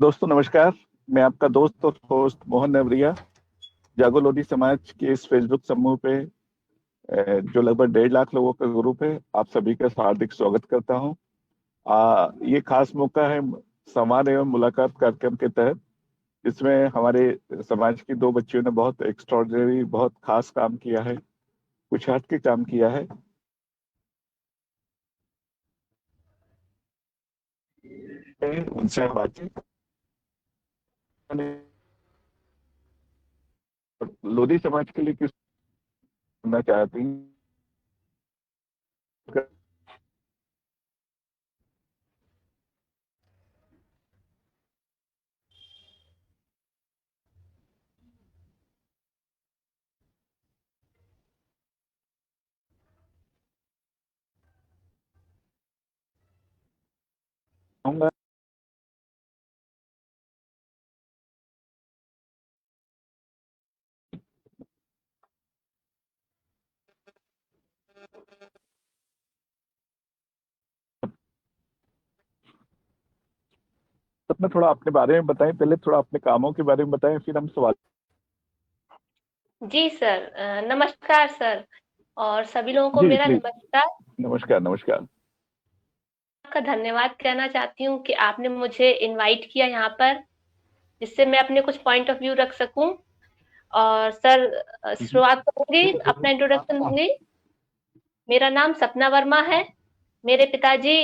दोस्तों नमस्कार। मैं आपका दोस्त और होस्ट मोहन नेवरिया जागो लोधी समाज के इस फेसबुक समूह पे जो लगभग 1.5 लाख लोगों का ग्रुप है, आप सभी का हार्दिक स्वागत करता हूं। ये खास मौका है संवाद एवं मुलाकात कार्यक्रम के तहत, जिसमें हमारे समाज की दो बच्चियों ने बहुत एक्स्ट्रॉर्डिनरी, बहुत खास काम किया है, कुछ हट के काम किया है। उनसे हम बातचीत लोधी समाज के लिए किस करना चाहती हूँ। अपना थोड़ा अपने बारे में बताएं, पहले थोड़ा अपने कामों के बारे में बताएं, फिर हम सवाल। जी सर, नमस्कार सर। और सभी लोगों को जी मेरा प्लीज। नमस्कार। नमस्कार नमस्कार। आपका धन्यवाद कहना चाहती हूँ कि आपने मुझे इनवाइट किया यहाँ पर, जिससे मैं अपने कुछ पॉइंट ऑफ व्यू रख सकूं। और सर, शुरुआत करूंगी, अपना इंट्रोडक्शन दूंगी। मेरा नाम सपना वर्मा है। मेरे पिताजी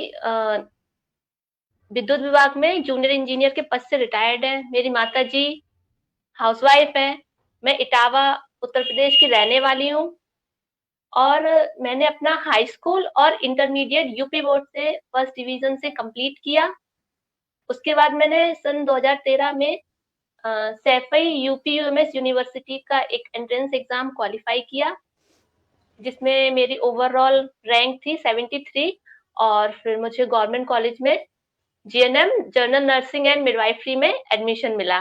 विद्युत विभाग में जूनियर इंजीनियर के पद से रिटायर्ड है। मेरी माता जी हाउसवाइफ है। मैं इटावा उत्तर प्रदेश की रहने वाली हूँ। और मैंने अपना हाई स्कूल और इंटरमीडिएट यूपी बोर्ड से फर्स्ट डिवीजन से कंप्लीट किया। उसके बाद मैंने सन 2013 में सैफई यूपी यूएमएस यूनिवर्सिटी का एक एंट्रेंस एग्जाम क्वालिफाई किया, जिसमें मेरी ओवरऑल रैंक थी 73। और फिर मुझे गवर्नमेंट कॉलेज में GNM general nursing and midwifery में एडमिशन मिला।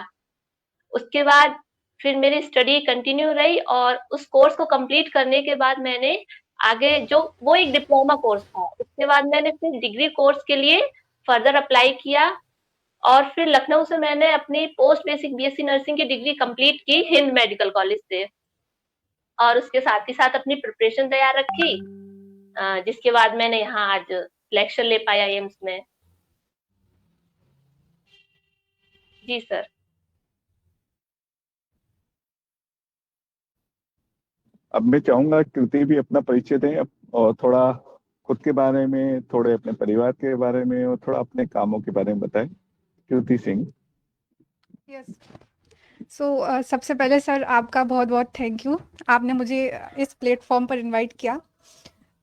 उसके बाद फिर मेरी स्टडी कंटिन्यू रही, और उस कोर्स को कंप्लीट करने के बाद मैंने आगे जो वो एक डिप्लोमा कोर्स था, उसके बाद मैंने फिर डिग्री कोर्स के लिए फर्दर अप्लाई किया। और फिर लखनऊ से मैंने अपनी पोस्ट बेसिक बीएससी नर्सिंग की डिग्री कंप्लीट की हिंद मेडिकल कॉलेज से। और उसके साथ ही साथ अपनी प्रिपरेशन तैयार रखी, जिसके बाद मैंने यहाँ आज सिलेक्शन ले पाया एम्स में। जी सर। अब मैं चाहूंगा कृति भी अपना परिचय दें और थोड़ा खुद के बारे में, थोड़े अपने परिवार के बारे में और थोड़ा अपने कामों के बारे में बताएं। कृति सिंह। यस। सबसे पहले सर आपका बहुत बहुत थैंक यू, आपने मुझे इस प्लेटफॉर्म पर इनवाइट किया।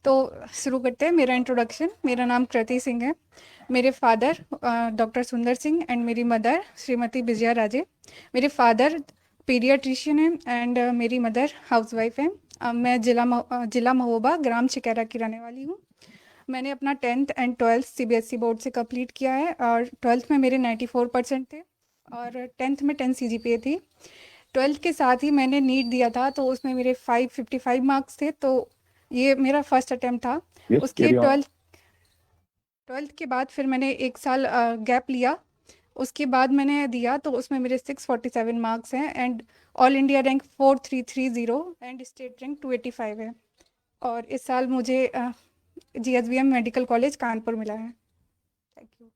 तो शुरू करते हैं मेरा इंट्रोडक्शन। मेरा नाम कृति सिंह है। मेरे फादर डॉक्टर सुंदर सिंह एंड मेरी मदर श्रीमती विजया राजे। मेरे फादर पीडियाट्रिशियन हैं एंड मेरी मदर हाउसवाइफ हैं। मैं जिला महोबा ग्राम चिकैरा की रहने वाली हूँ। मैंने अपना 10th and 12th CBSE board से कंप्लीट किया है, और 12th में मेरे 94% थे और 10th में 10 सीजीपीए थी। 12th के साथ ही मैंने नीट दिया था, तो उसमें मेरे 555 मार्क्स थे। तो ये मेरा फर्स्ट अटेम्प्ट था। यस, उसके कैरी ऑन। 12th के बाद फिर मैंने एक साल गैप लिया। उसके बाद मैंने दिया तो उसमें मेरे 647 मार्क्स हैं and all India rank 4330 and state rank 285 है। और इस साल मुझे जीएसबीएम मेडिकल कॉलेज कानपुर मिला है। Thank you.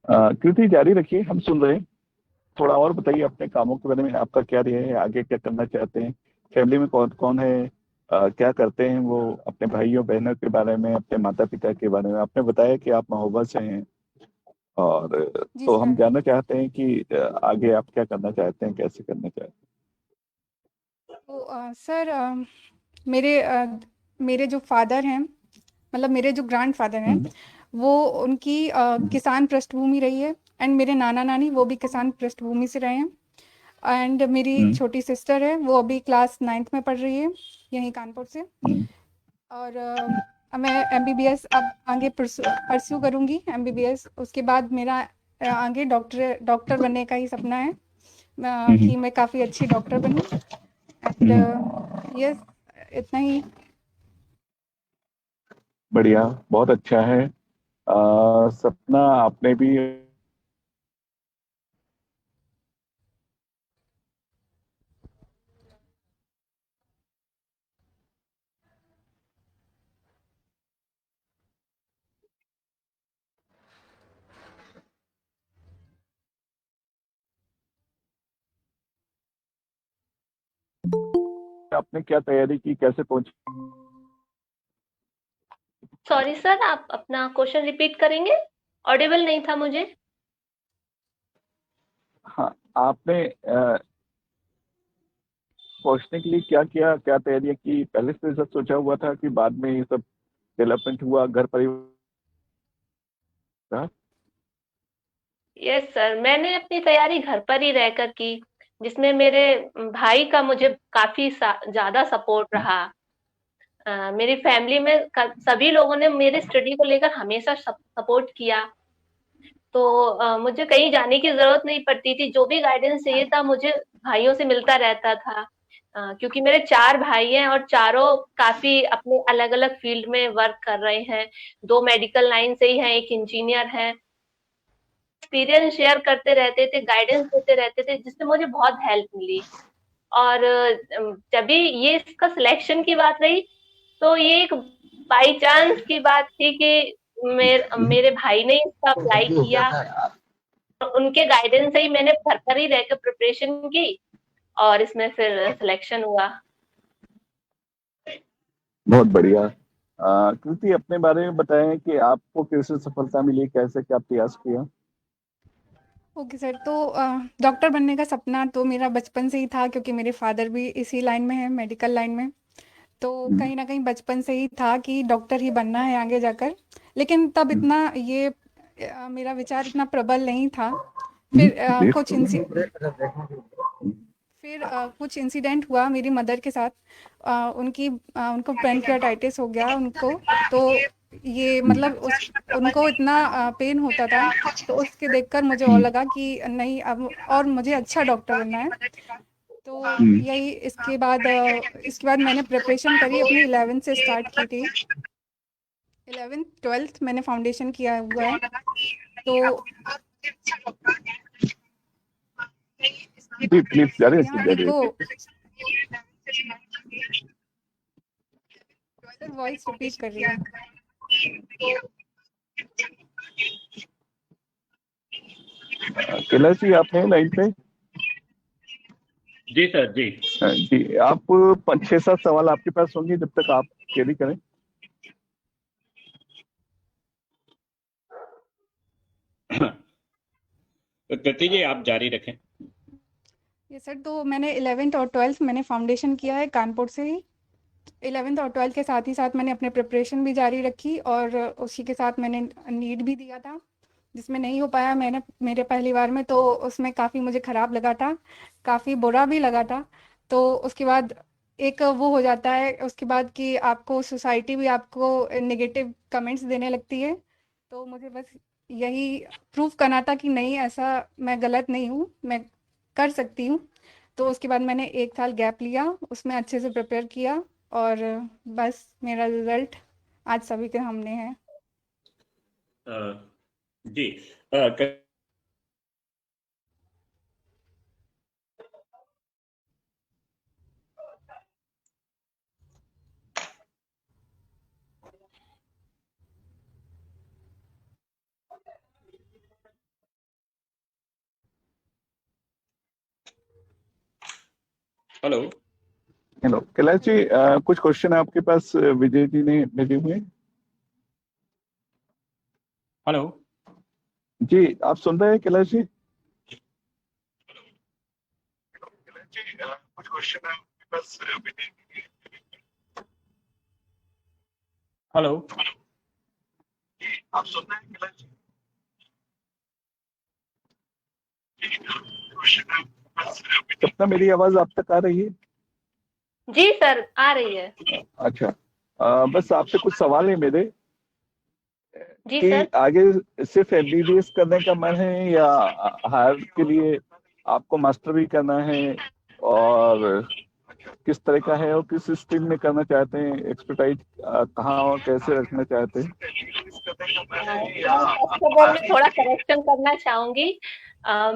कृति जारी रखिए, हम सुन रहे हैं। थोड़ा और बताइए अपने कामों के बारे में, आपका क्या रहा है, आगे क्या करना चाहते हैं, फैमिली में कौन कौन है, क्या करते हैं वो, अपने भाइयों बहनों के बारे में, अपने माता पिता के बारे में। आपने बताया कि आप महोबा से हैं, और जी तो हम सर। जानना चाहते हैं कि आगे आप क्या करना चाहते हैं, कैसे करना चाहते हैं। तो सर, मेरे मेरे जो फादर हैं, मतलब मेरे जो ग्रैंडफादर हैं, हम्म। वो उनकी हम्म। किसान पृष्ठभूमि रही है एंड मेरे नाना नानी वो भी किसान पृष्ठभूमि से रहे हैं। एंड मेरी हम्म, छोटी सिस्टर है, वो अभी क्लास 9th में पढ़ रही है, यहीं कानपुर से। हम्म, और मैं एमबीबीएस अब आगे परस्यू करूँगी एमबीबीएस। उसके बाद मेरा आगे डॉक्टर बनने का ही सपना है, हम्म, कि मैं काफ़ी अच्छी डॉक्टर बनूँ। एंड हम्म, यस, इतना ही। बढ़िया, बहुत अच्छा है। सपना आपने भी आपने क्या तैयारी की, कैसे पहुंचे? सॉरी सर, आप अपना क्वेश्चन रिपीट करेंगे? ऑडिबल नहीं था मुझे। हाँ, आपने पहुंचने के लिए क्या किया, क्या तैयारियां की? पहले से सब सोचा हुआ था कि बाद में ये सब डेवलपमेंट हुआ, घर परिवार? यस सर, मैंने अपनी तैयारी घर पर ही रहकर की, जिसमें मेरे भाई का मुझे काफी ज्यादा सपोर्ट रहा। मेरी फैमिली में सभी लोगों ने मेरे स्टडी को लेकर हमेशा सपोर्ट किया। तो मुझे कहीं जाने की जरूरत नहीं पड़ती थी, जो भी गाइडेंस चाहिए था मुझे भाइयों से मिलता रहता था। क्योंकि मेरे 4 भाई हैं और चारों काफी अपने अलग अलग फील्ड में वर्क कर रहे हैं। 2 मेडिकल लाइन से ही हैं, एक इंजीनियर है। एक्सपीरियंस शेयर करते रहते थे, गाइडेंस देते रहते थे, जिससे मुझे बहुत हेल्प मिली। और जब भी ये इसका सिलेक्शन की बात रही, तो ये एक बाई चांस की बात थी कि मेरे भाई ने इसका अप्लाई किया। उनके गाइडेंस से ही मैंने घर पर ही रहकर प्रिपरेशन की और इसमें फिर सिलेक्शन हुआ। बहुत बढ़िया। कृति, अपने बारे में बताएं कि आपको कैसे सफलता मिली, कैसे क्या प्रयास किया? ओके सर, तो डॉक्टर बनने का सपना तो मेरा बचपन से ही था, क्योंकि मेरे फादर भी इसी लाइन में है, मेडिकल लाइन में। तो हम्म, कहीं ना कहीं बचपन से ही था कि डॉक्टर ही बनना है आगे जाकर। लेकिन तब हम्म, इतना ये मेरा विचार इतना प्रबल नहीं था। हम्म, फिर कुछ इंसिडेंट हुआ मेरी मदर के साथ। उनको पेनक्रियाटाइटिस हो गया उनको। तो ये मतलब उनको इतना पेन होता था। तो उसके देखकर मुझे और लगा कि नहीं, अब और मुझे अच्छा डॉक्टर बनना है। तो यही इसके बाद मैंने प्रिपरेशन करी, अपनी 11th से स्टार्ट की थी। 11th 12th मैंने फाउंडेशन किया हुआ है। तो जी प्लीज, जा रहे यहाँ हैं, जा मेरे रहे को हैं। वॉइस रिपीट कर रही है। कैलाश जी, आप हैं लाइन पे? जी सर जी। जी, आप 5-6-7 सवाल आपके पास होंगे, जब तक आप कैरी करें। तो कृति जी आप जारी रखें। ये सर, तो मैंने 11th और 12th मैंने फाउंडेशन किया है कानपुर से ही। 11th और 12th के साथ ही साथ मैंने अपने प्रिपरेशन भी जारी रखी, और उसी के साथ मैंने नीट भी दिया था, जिसमें नहीं हो पाया मैंने मेरे पहली बार में। तो उसमें काफ़ी मुझे ख़राब लगा था, काफ़ी बुरा भी लगा था। तो उसके बाद एक वो हो जाता है उसके बाद कि आपको सोसाइटी भी आपको नेगेटिव कमेंट्स देने लगती है। तो मुझे बस यही प्रूव करना था कि नहीं, ऐसा मैं गलत नहीं हूँ, मैं कर सकती हूँ। तो उसके बाद मैंने 1 साल गैप लिया, उसमें अच्छे से प्रिपेयर किया, और बस मेरा रिजल्ट आज सभी के सामने है। जी। क- हेलो। हेलो कैलाश जी, कुछ क्वेश्चन आपके पास विजय जी ने भेजे हुए हैं। हेलो। जी, आप सुन रहे हैं कैलाश जी? कैलाश जी, कुछ क्वेश्चन आपके पास विजय जी ने। हेलो। आप सुन रहे हैं कैलाश जी? क्वेश्चन सपना, मेरी आवाज आप तक आ रही है? जी सर, आ रही है। अच्छा। बस आपसे कुछ सवाल है मेरे जी कि सर। आगे सिर्फ एमबीबीएस करने का मन है या हायर के लिए आपको मास्टर भी करना है, और किस तरह का है और किस स्ट्रीम में करना चाहते हैं, एक्सपर्टाइज कहाँ और कैसे रखना चाहते हैं? मैं फर्स्ट ऑफ ऑल मैं थोड़ा करेक्शन करना चाहूंगी।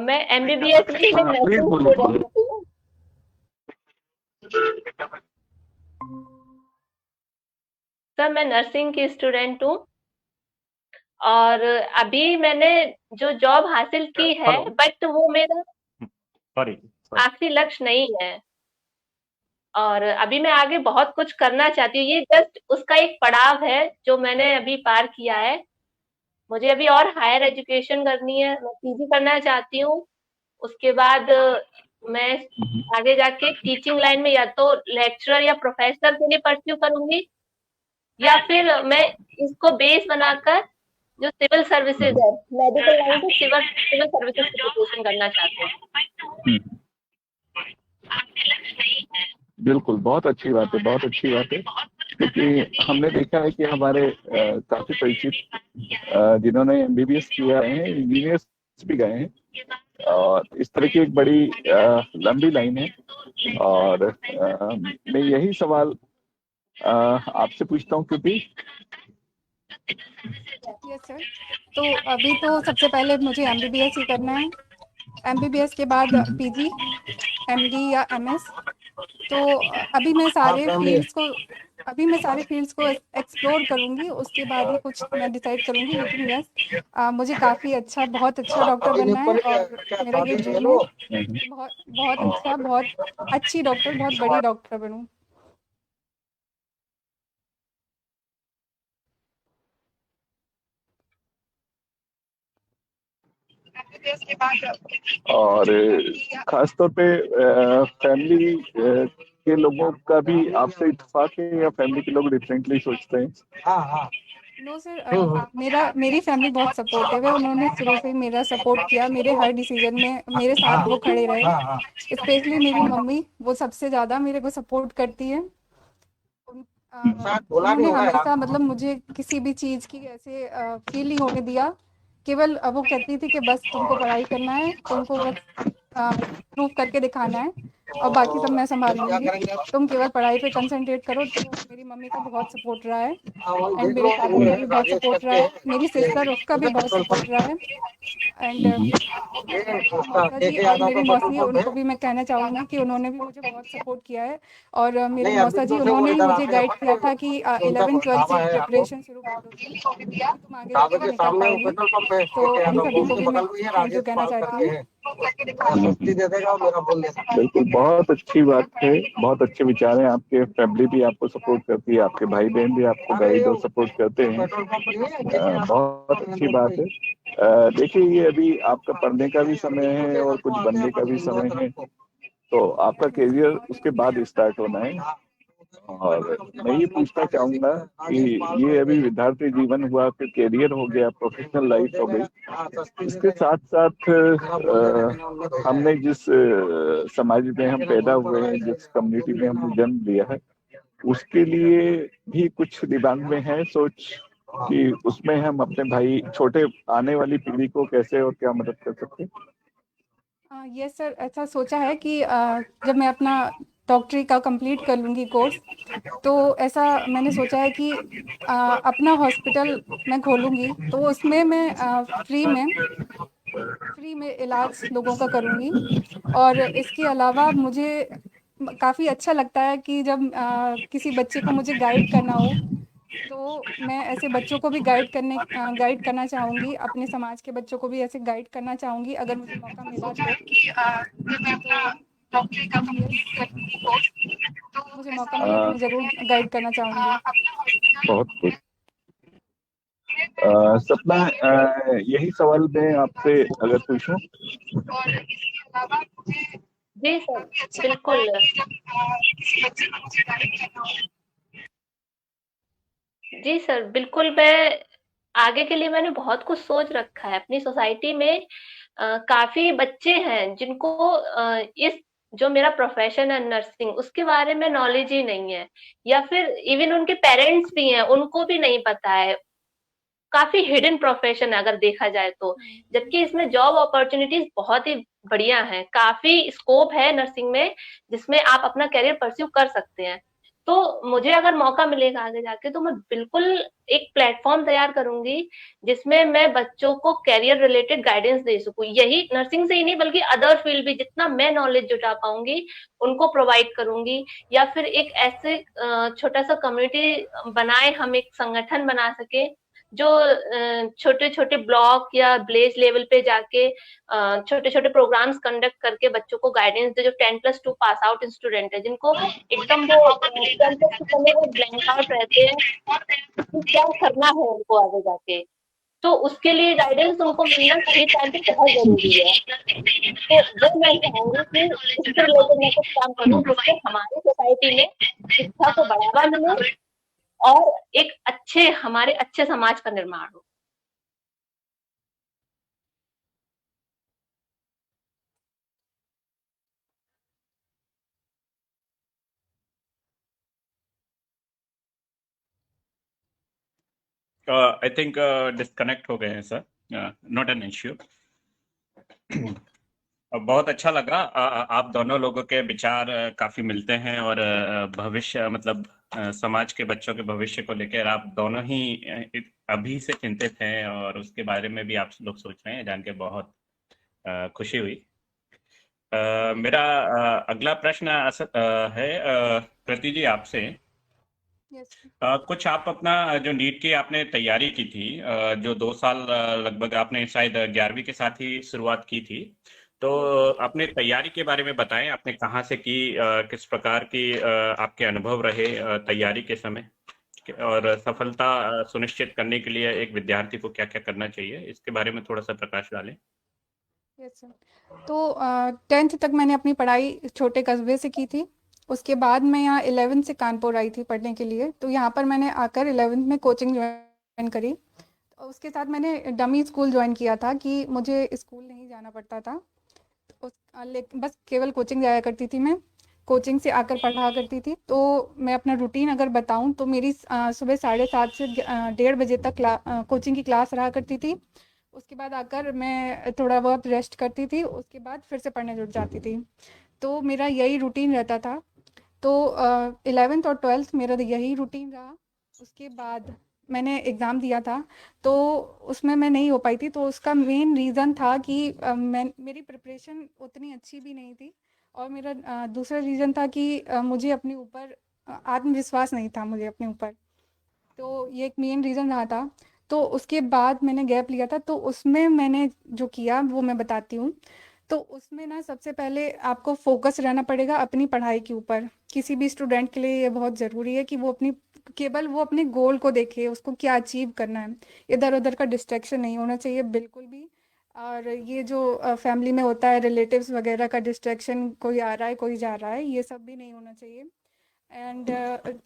मैं एमबीबीएस नहीं, मैं हाँ, प्लीज नर्सिंग बोलिए बोलिए। स्टूडेंट हूँ। सर मैं नर्सिंग की स्टूडेंट हूँ, और अभी मैंने जो जॉब हासिल की है, हेलो। बट वो मेरा सॉरी। आखिरी लक्ष्य नहीं है। और अभी मैं आगे बहुत कुछ करना चाहती हूँ। ये जस्ट उसका एक पड़ाव है जो मैंने अभी पार किया है। मुझे अभी और हायर एजुकेशन करनी है, मैं पीजी करना चाहती हूँ। उसके बाद मैं आगे जाके टीचिंग लाइन में या तो लेक्चरर या प्रोफेसर के लिए परस्यू करूंगी, या फिर मैं इसको बेस बनाकर जो सिविल सर्विसेज है, मेडिकल लाइन से सिविल सिविल सर्विसेज की प्रिपरेशन करना चाहती हूँ। बिल्कुल, बहुत अच्छी बात है, बहुत अच्छी बात है। क्योंकि हमने देखा है कि हमारे काफी परिचित जिन्होंने एमबीबीएस किया है, इंजीनियर्स भी गए हैं, और इस तरह की एक बड़ी लंबी लाइन है। और मैं यही सवाल आपसे पूछता हूँ, क्योंकि यस सर। तो अभी तो सबसे पहले मुझे एमबीबीएस ही करना है। एमबीबीएस के बाद पीजी, एमडी या एमएस। तो अभी मैं सारे फील्ड्स को एक्सप्लोर करूंगी, उसके बाद ही कुछ मैं डिसाइड करूंगी। लेकिन यस, मुझे काफ़ी अच्छा, बहुत अच्छा डॉक्टर बनना है, और मेरा ये ड्रीम है कि बहुत बहुत अच्छा, बहुत अच्छी डॉक्टर, बहुत बड़ी डॉक्टर बनूं। और खास तौर पे फैमिली के लोगों का भी आपसे इत्तेफाक है या फैमिली के लोग डिफरेंटली सोचते हैं? नो सर, मेरी फैमिली बहुत सपोर्टिव है। उन्होंने शुरू से ही मेरा सपोर्ट किया, मेरे हर डिसीजन में मेरे साथ वो खड़े रहे। स्पेशली मेरी मम्मी, वो सबसे ज़्यादा मेरे को सपोर्ट करती है। उन्होंने हमेशा, मतलब मुझे किसी भी चीज़ की ऐसे फील नहीं होने दिया। केवल वो कहती थी कि बस तुमको पढ़ाई करना है, तुमको बस प्रूव करके दिखाना है, और बाकी सब मैं संभाल लूँगी, तुम केवल पढ़ाई पे कंसंट्रेट करो। तो मेरी मम्मी का बहुत सपोर्ट रहा है, एंड मेरे फादर का भी बहुत सपोर्ट रहा है, मेरी सिस्टर, उसका भी बहुत सपोर्ट रहा है। एंड माता जी और मेरी मौसी, उनको भी मैं कहना चाहूँगी कि उन्होंने भी मुझे बहुत सपोर्ट किया है। और मेरी मौसा जी, उन्होंने ही मुझे गाइड किया था कि 11th-12th से प्रिपरेशन शुरू कर दो तुम आगे जाके नहीं कर पाओगी। तो उन सभी को भी मैं थैंक यू कहना चाहती हूँ। बिल्कुल, बहुत अच्छी बात है, बहुत अच्छे विचार हैं आपके। फैमिली भी आपको सपोर्ट करती है, आपके भाई बहन भी आपको गाइड और सपोर्ट करते हैं। बहुत अच्छी बात है। देखिए, ये अभी आपका पढ़ने का भी समय है और कुछ बनने का भी समय है, तो आपका करियर उसके बाद स्टार्ट होना है। और मैं ये पूछना चाहूंगा कि ये अभी विद्यार्थी जीवन हुआ, फिर करियर हो गया, प्रोफेशनल लाइफ हो गई, इसके साथ साथ हमने जिस समाज में हम पैदा हुए हैं, जिस कम्युनिटी में हमने जन्म लिया है, उसके लिए भी कुछ दिमाग में है सोच कि उसमें हम अपने भाई, छोटे आने वाली पीढ़ी को कैसे और क्या मदद कर सकते हैं? यस सर, ऐसा सोचा है कि जब मैं अपना डॉक्टरी का कंप्लीट कर लूँगी कोर्स, तो ऐसा मैंने सोचा है कि अपना हॉस्पिटल मैं खोलूँगी, तो उसमें मैं फ्री में इलाज लोगों का करूँगी। और इसके अलावा मुझे काफ़ी अच्छा लगता है कि जब किसी बच्चे को मुझे गाइड करना हो, तो मैं ऐसे बच्चों को भी गाइड करना चाहूँगी, अपने समाज के बच्चों को भी ऐसे गाइड करना चाहूँगी, अगर मुझे मौका मिला तो। मुझे मौका मिला तो मैं ज़रूर गाइड करना चाहूँगी। बहुत कुछ। सपना, यही सवाल मैं आपसे अगर पूछूं। जी सर, बिल्कुल। जी सर, बिल्कुल। मैं आगे के लिए मैंने बहुत कुछ सोच रखा है अपनी सोसाइटी में। काफ़ी बच्चे हैं जिनको इस जो मेरा प्रोफ़ेशन है नर्सिंग उसके बारे में नॉलेज ही नहीं है, या फिर इवन उनके पेरेंट्स भी हैं, उनको भी नहीं पता है। काफ़ी हिडन प्रोफ़ेशन है अगर देखा जाए तो। जबकि इसमें जॉब अपॉर्च्युनिटीज़ बहुत ही बढ़िया हैं, काफ़ी स्कोप है नर्सिंग में, जिसमें आप अपना करियर परस्यू कर सकते हैं। तो मुझे अगर मौका मिलेगा आगे जाके तो मैं बिल्कुल एक प्लेटफ़ॉर्म तैयार करूँगी, जिसमें मैं बच्चों को करियर रिलेटेड गाइडेंस दे सकूँ। यही नर्सिंग से ही नहीं बल्कि अदर फील्ड भी जितना मैं नॉलेज जुटा पाऊँगी, उनको प्रोवाइड करूँगी, या फिर एक ऐसे छोटा-सा कम्युनिटी बनाए, हम एक संगठन बना सकें जो छोटे-छोटे ब्लॉक या विलेज लेवल पे जाके छोटे-छोटे प्रोग्राम्स कंडक्ट करके बच्चों को गाइडेंस दे, जो 10+2 पास आउट स्टूडेंट है, जिनको एकदम वो 10+2 करने में ब्लैंक आउट रहते हैं कि क्या करना है उनको आगे जाके। तो उसके लिए गाइडेंस उनको मिलना सही टाइम पे बहुत ज़रूरी है। तो वो मैं चाहूँगी कि इससे रिलेटेड मैं कुछ काम करूँ, जिससे हमारी सोसाइटी में शिक्षा को बढ़ावा मिले और एक हमारे अच्छे समाज का निर्माण हो। आई थिंक डिस्कनेक्ट हो गए हैं सर, नॉट एन इश्यू। बहुत अच्छा लगा, आप दोनों लोगों के विचार काफी मिलते हैं, और भविष्य मतलब समाज के बच्चों के भविष्य को लेकर आप दोनों ही अभी से चिंतित हैं, और उसके बारे में भी आप लोग सोच रहे हैं, जान के बहुत खुशी हुई। मेरा अगला प्रश्न है कृति जी आपसे। यस कुछ आप अपना जो नीट की आपने तैयारी की थी, जो 2 साल लगभग आपने शायद 11वीं के साथ ही शुरुआत की थी, तो अपने तैयारी के बारे में बताएं, आपने कहाँ से की, किस प्रकार की आपके अनुभव रहे तैयारी के समय, और सफलता सुनिश्चित करने के लिए एक विद्यार्थी को क्या क्या करना चाहिए, इसके बारे में थोड़ा सा प्रकाश डालें। Yes sir. तो 10th तक मैंने अपनी पढ़ाई छोटे कस्बे से की थी। उसके बाद मैं यहाँ 11th से कानपुर आई थी पढ़ने के लिए। तो यहाँ पर मैंने आकर 11th में कोचिंग ज्वाइन करी। उसके साथ मैंने डमी स्कूल ज्वाइन किया था कि मुझे स्कूल नहीं जाना पड़ता था। बस केवल कोचिंग जाया करती थी मैं। कोचिंग से आकर पढ़ा करती थी। तो मैं अपना रूटीन अगर बताऊं तो मेरी सुबह 7:30 से 1:30 बजे तक कोचिंग की क्लास रहा करती थी। उसके बाद आकर मैं थोड़ा बहुत रेस्ट करती थी। उसके बाद फिर से पढ़ने जुट जाती थी। तो मेरा यही रूटीन रहता था। तो 11th और 12th मेरा यही रूटीन रहा। उसके बाद मैंने एग्ज़ाम दिया था, तो उसमें मैं नहीं हो पाई थी। तो उसका मेन रीज़न था कि मेरी प्रिपरेशन उतनी अच्छी भी नहीं थी, और मेरा दूसरा रीज़न था कि मुझे अपने ऊपर आत्मविश्वास नहीं था मुझे अपने ऊपर। तो ये एक मेन रीज़न रहा था। तो उसके बाद मैंने गैप लिया था, तो उसमें मैंने जो किया वो मैं बताती हूँ। तो उसमें ना सबसे पहले आपको फ़ोकस रहना पड़ेगा अपनी पढ़ाई के ऊपर। किसी भी स्टूडेंट के लिए ये बहुत ज़रूरी है कि वो अपने गोल को देखे, उसको क्या अचीव करना है। इधर-उधर का डिस्ट्रैक्शन नहीं होना चाहिए बिल्कुल भी। और ये जो फैमिली में होता है, रिलेटिव्स वगैरह का डिस्ट्रैक्शन, कोई आ रहा है, कोई जा रहा है, ये सब भी नहीं होना चाहिए। एंड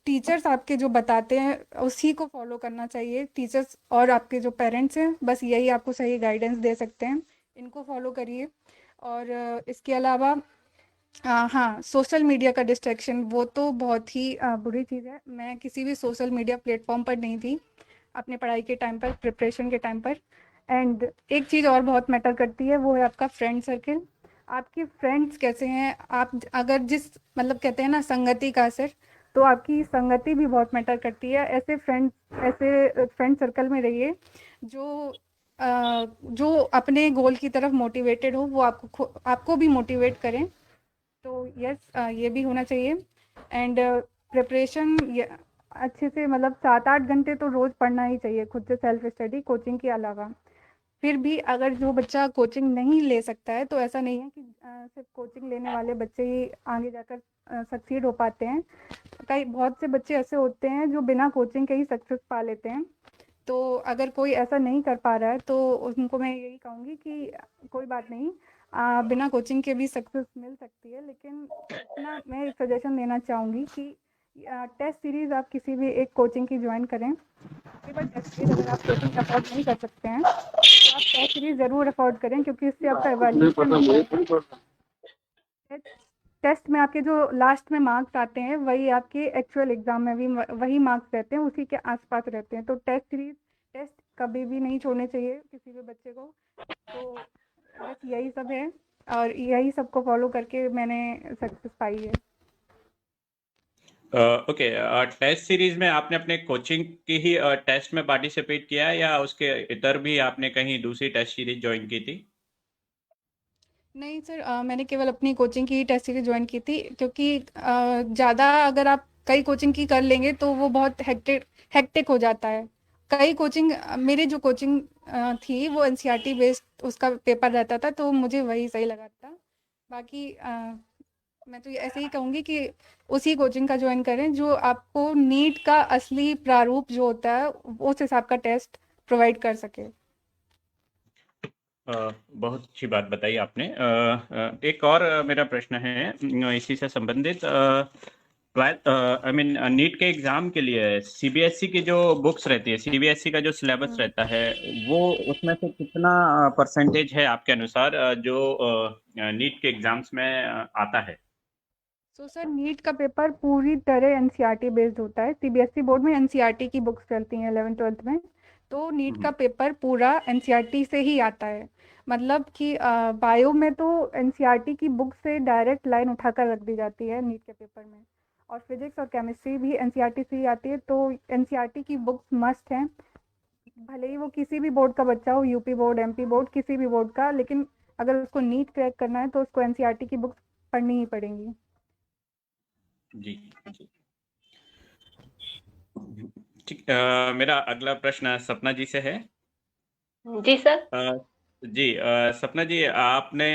टीचर्स आपके जो बताते हैं उसी को फॉलो करना चाहिए। टीचर्स और आपके जो पेरेंट्स हैं, बस यही आपको सही गाइडेंस दे सकते हैं। इनको फॉलो करिए। और इसके अलावा हाँ, सोशल मीडिया का डिस्ट्रैक्शन वो तो बहुत ही बुरी चीज़ है। मैं किसी भी सोशल मीडिया प्लेटफॉर्म पर नहीं थी अपनी पढ़ाई के टाइम पर, प्रिपरेशन के टाइम पर। एंड एक चीज़ और बहुत मैटर करती है, वो है आपका फ्रेंड सर्किल। आपके फ्रेंड्स कैसे हैं, आप अगर जिस मतलब कहते हैं ना संगति का असर, तो आपकी संगति भी बहुत मैटर करती है। ऐसे फ्रेंड सर्कल में रहिए जो अपने गोल की तरफ मोटिवेटेड हो, वो आपको भी मोटिवेट करें। तो यस, ये भी होना चाहिए। एंड प्रिपरेशन अच्छे से, मतलब 7-8 घंटे तो रोज़ पढ़ना ही चाहिए खुद से, सेल्फ स्टडी कोचिंग के अलावा। फिर भी अगर जो बच्चा कोचिंग नहीं ले सकता है, तो ऐसा नहीं है कि सिर्फ कोचिंग लेने वाले बच्चे ही आगे जाकर सक्सीड हो पाते हैं। बहुत से बच्चे ऐसे होते हैं जो बिना कोचिंग के ही सक्सेस पा लेते हैं। तो अगर कोई ऐसा नहीं कर पा रहा है, तो उनको मैं यही कहूँगी कि कोई बात नहीं, बिना कोचिंग के भी सक्सेस मिल सकती है। लेकिन इतना मैं सजेशन देना चाहूँगी कि टेस्ट सीरीज़ आप किसी भी एक कोचिंग की ज्वाइन करें। केवल टेस्ट सीरीज़ अगर आप कोचिंग अफोर्ड नहीं कर सकते हैं तो आप टेस्ट सीरीज़ ज़रूर अफोर्ड करें, क्योंकि इससे आपका इवैल्यूएशन होता है। टेस्ट में आपके जो लास्ट में मार्क्स आते हैं वही आपके एक्चुअल एग्ज़ाम में भी वही मार्क्स रहते हैं, उसी के आसपास रहते हैं। तो टेस्ट कभी भी नहीं छोड़ने चाहिए किसी भी बच्चे को। तो बस यही सब है, और यही सबको फॉलो करके मैंने सक्सेस पाई है। ओके, टेस्ट सीरीज में आपने अपने कोचिंग की ही टेस्ट में पार्टिसिपेट किया है या उसके इतर भी आपने कहीं दूसरी टेस्ट सीरीज ज्वाइन की थी? नहीं सर, मैंने केवल अपनी कोचिंग की ही टेस्ट सीरीज ज्वाइन की थी, क्योंकि ज़्यादा अगर आप कई कोचिंग की कर लेंगे तो वो बहुत हेक्टिक हो जाता है। कई कोचिंग मेरी जो कोचिंग थी वो एनसीईआरटी बेस्ड उसका पेपर रहता था, तो मुझे वही सही लगा था। बाकी मैं तो ऐसे ही कहूँगी कि उसी कोचिंग का ज्वाइन करें जो आपको नीट का असली प्रारूप जो होता है उस हिसाब का टेस्ट प्रोवाइड कर सके। बहुत अच्छी बात बताई आपने। एक और मेरा प्रश्न है इसी से संबंधित। आई मीन नीट के एग्जाम के लिए सीबीएसई की जो बुक्स रहती है, सीबीएसई का जो सिलेबस रहता है, वो उसमें से कितना परसेंटेज है आपके अनुसार जो नीट के एग्जाम्स में आता है? तो सर नीट का पेपर पूरी तरह एनसीईआरटी बेस्ड होता है। सीबीएसई बोर्ड में एनसीईआरटी की बुक्स चलती हैं 11th-12th में, तो नीट का पेपर पूरा एनसीईआरटी से ही आता है। मतलब कि बायो में तो एनसीईआरटी की बुक से डायरेक्ट लाइन उठाकर रख दी जाती है नीट के पेपर में, और फिजिक्स और केमिस्ट्री भी एनसीईआरटी से ही आती है। तो एनसीईआरटी की बुक्स मस्ट हैं, भले ही वो किसी भी बोर्ड का बच्चा हो, यूपी बोर्ड, एमपी बोर्ड, किसी भी बोर्ड का, लेकिन अगर उसको नीट क्रैक करना है तो उसको एनसीईआरटी की बुक्स पढ़नी ही पड़ेंगी। जी जी, ठीक। मेरा अगला प्रश्न सपना जी से है। जी सर। जी, सपना जी, आपने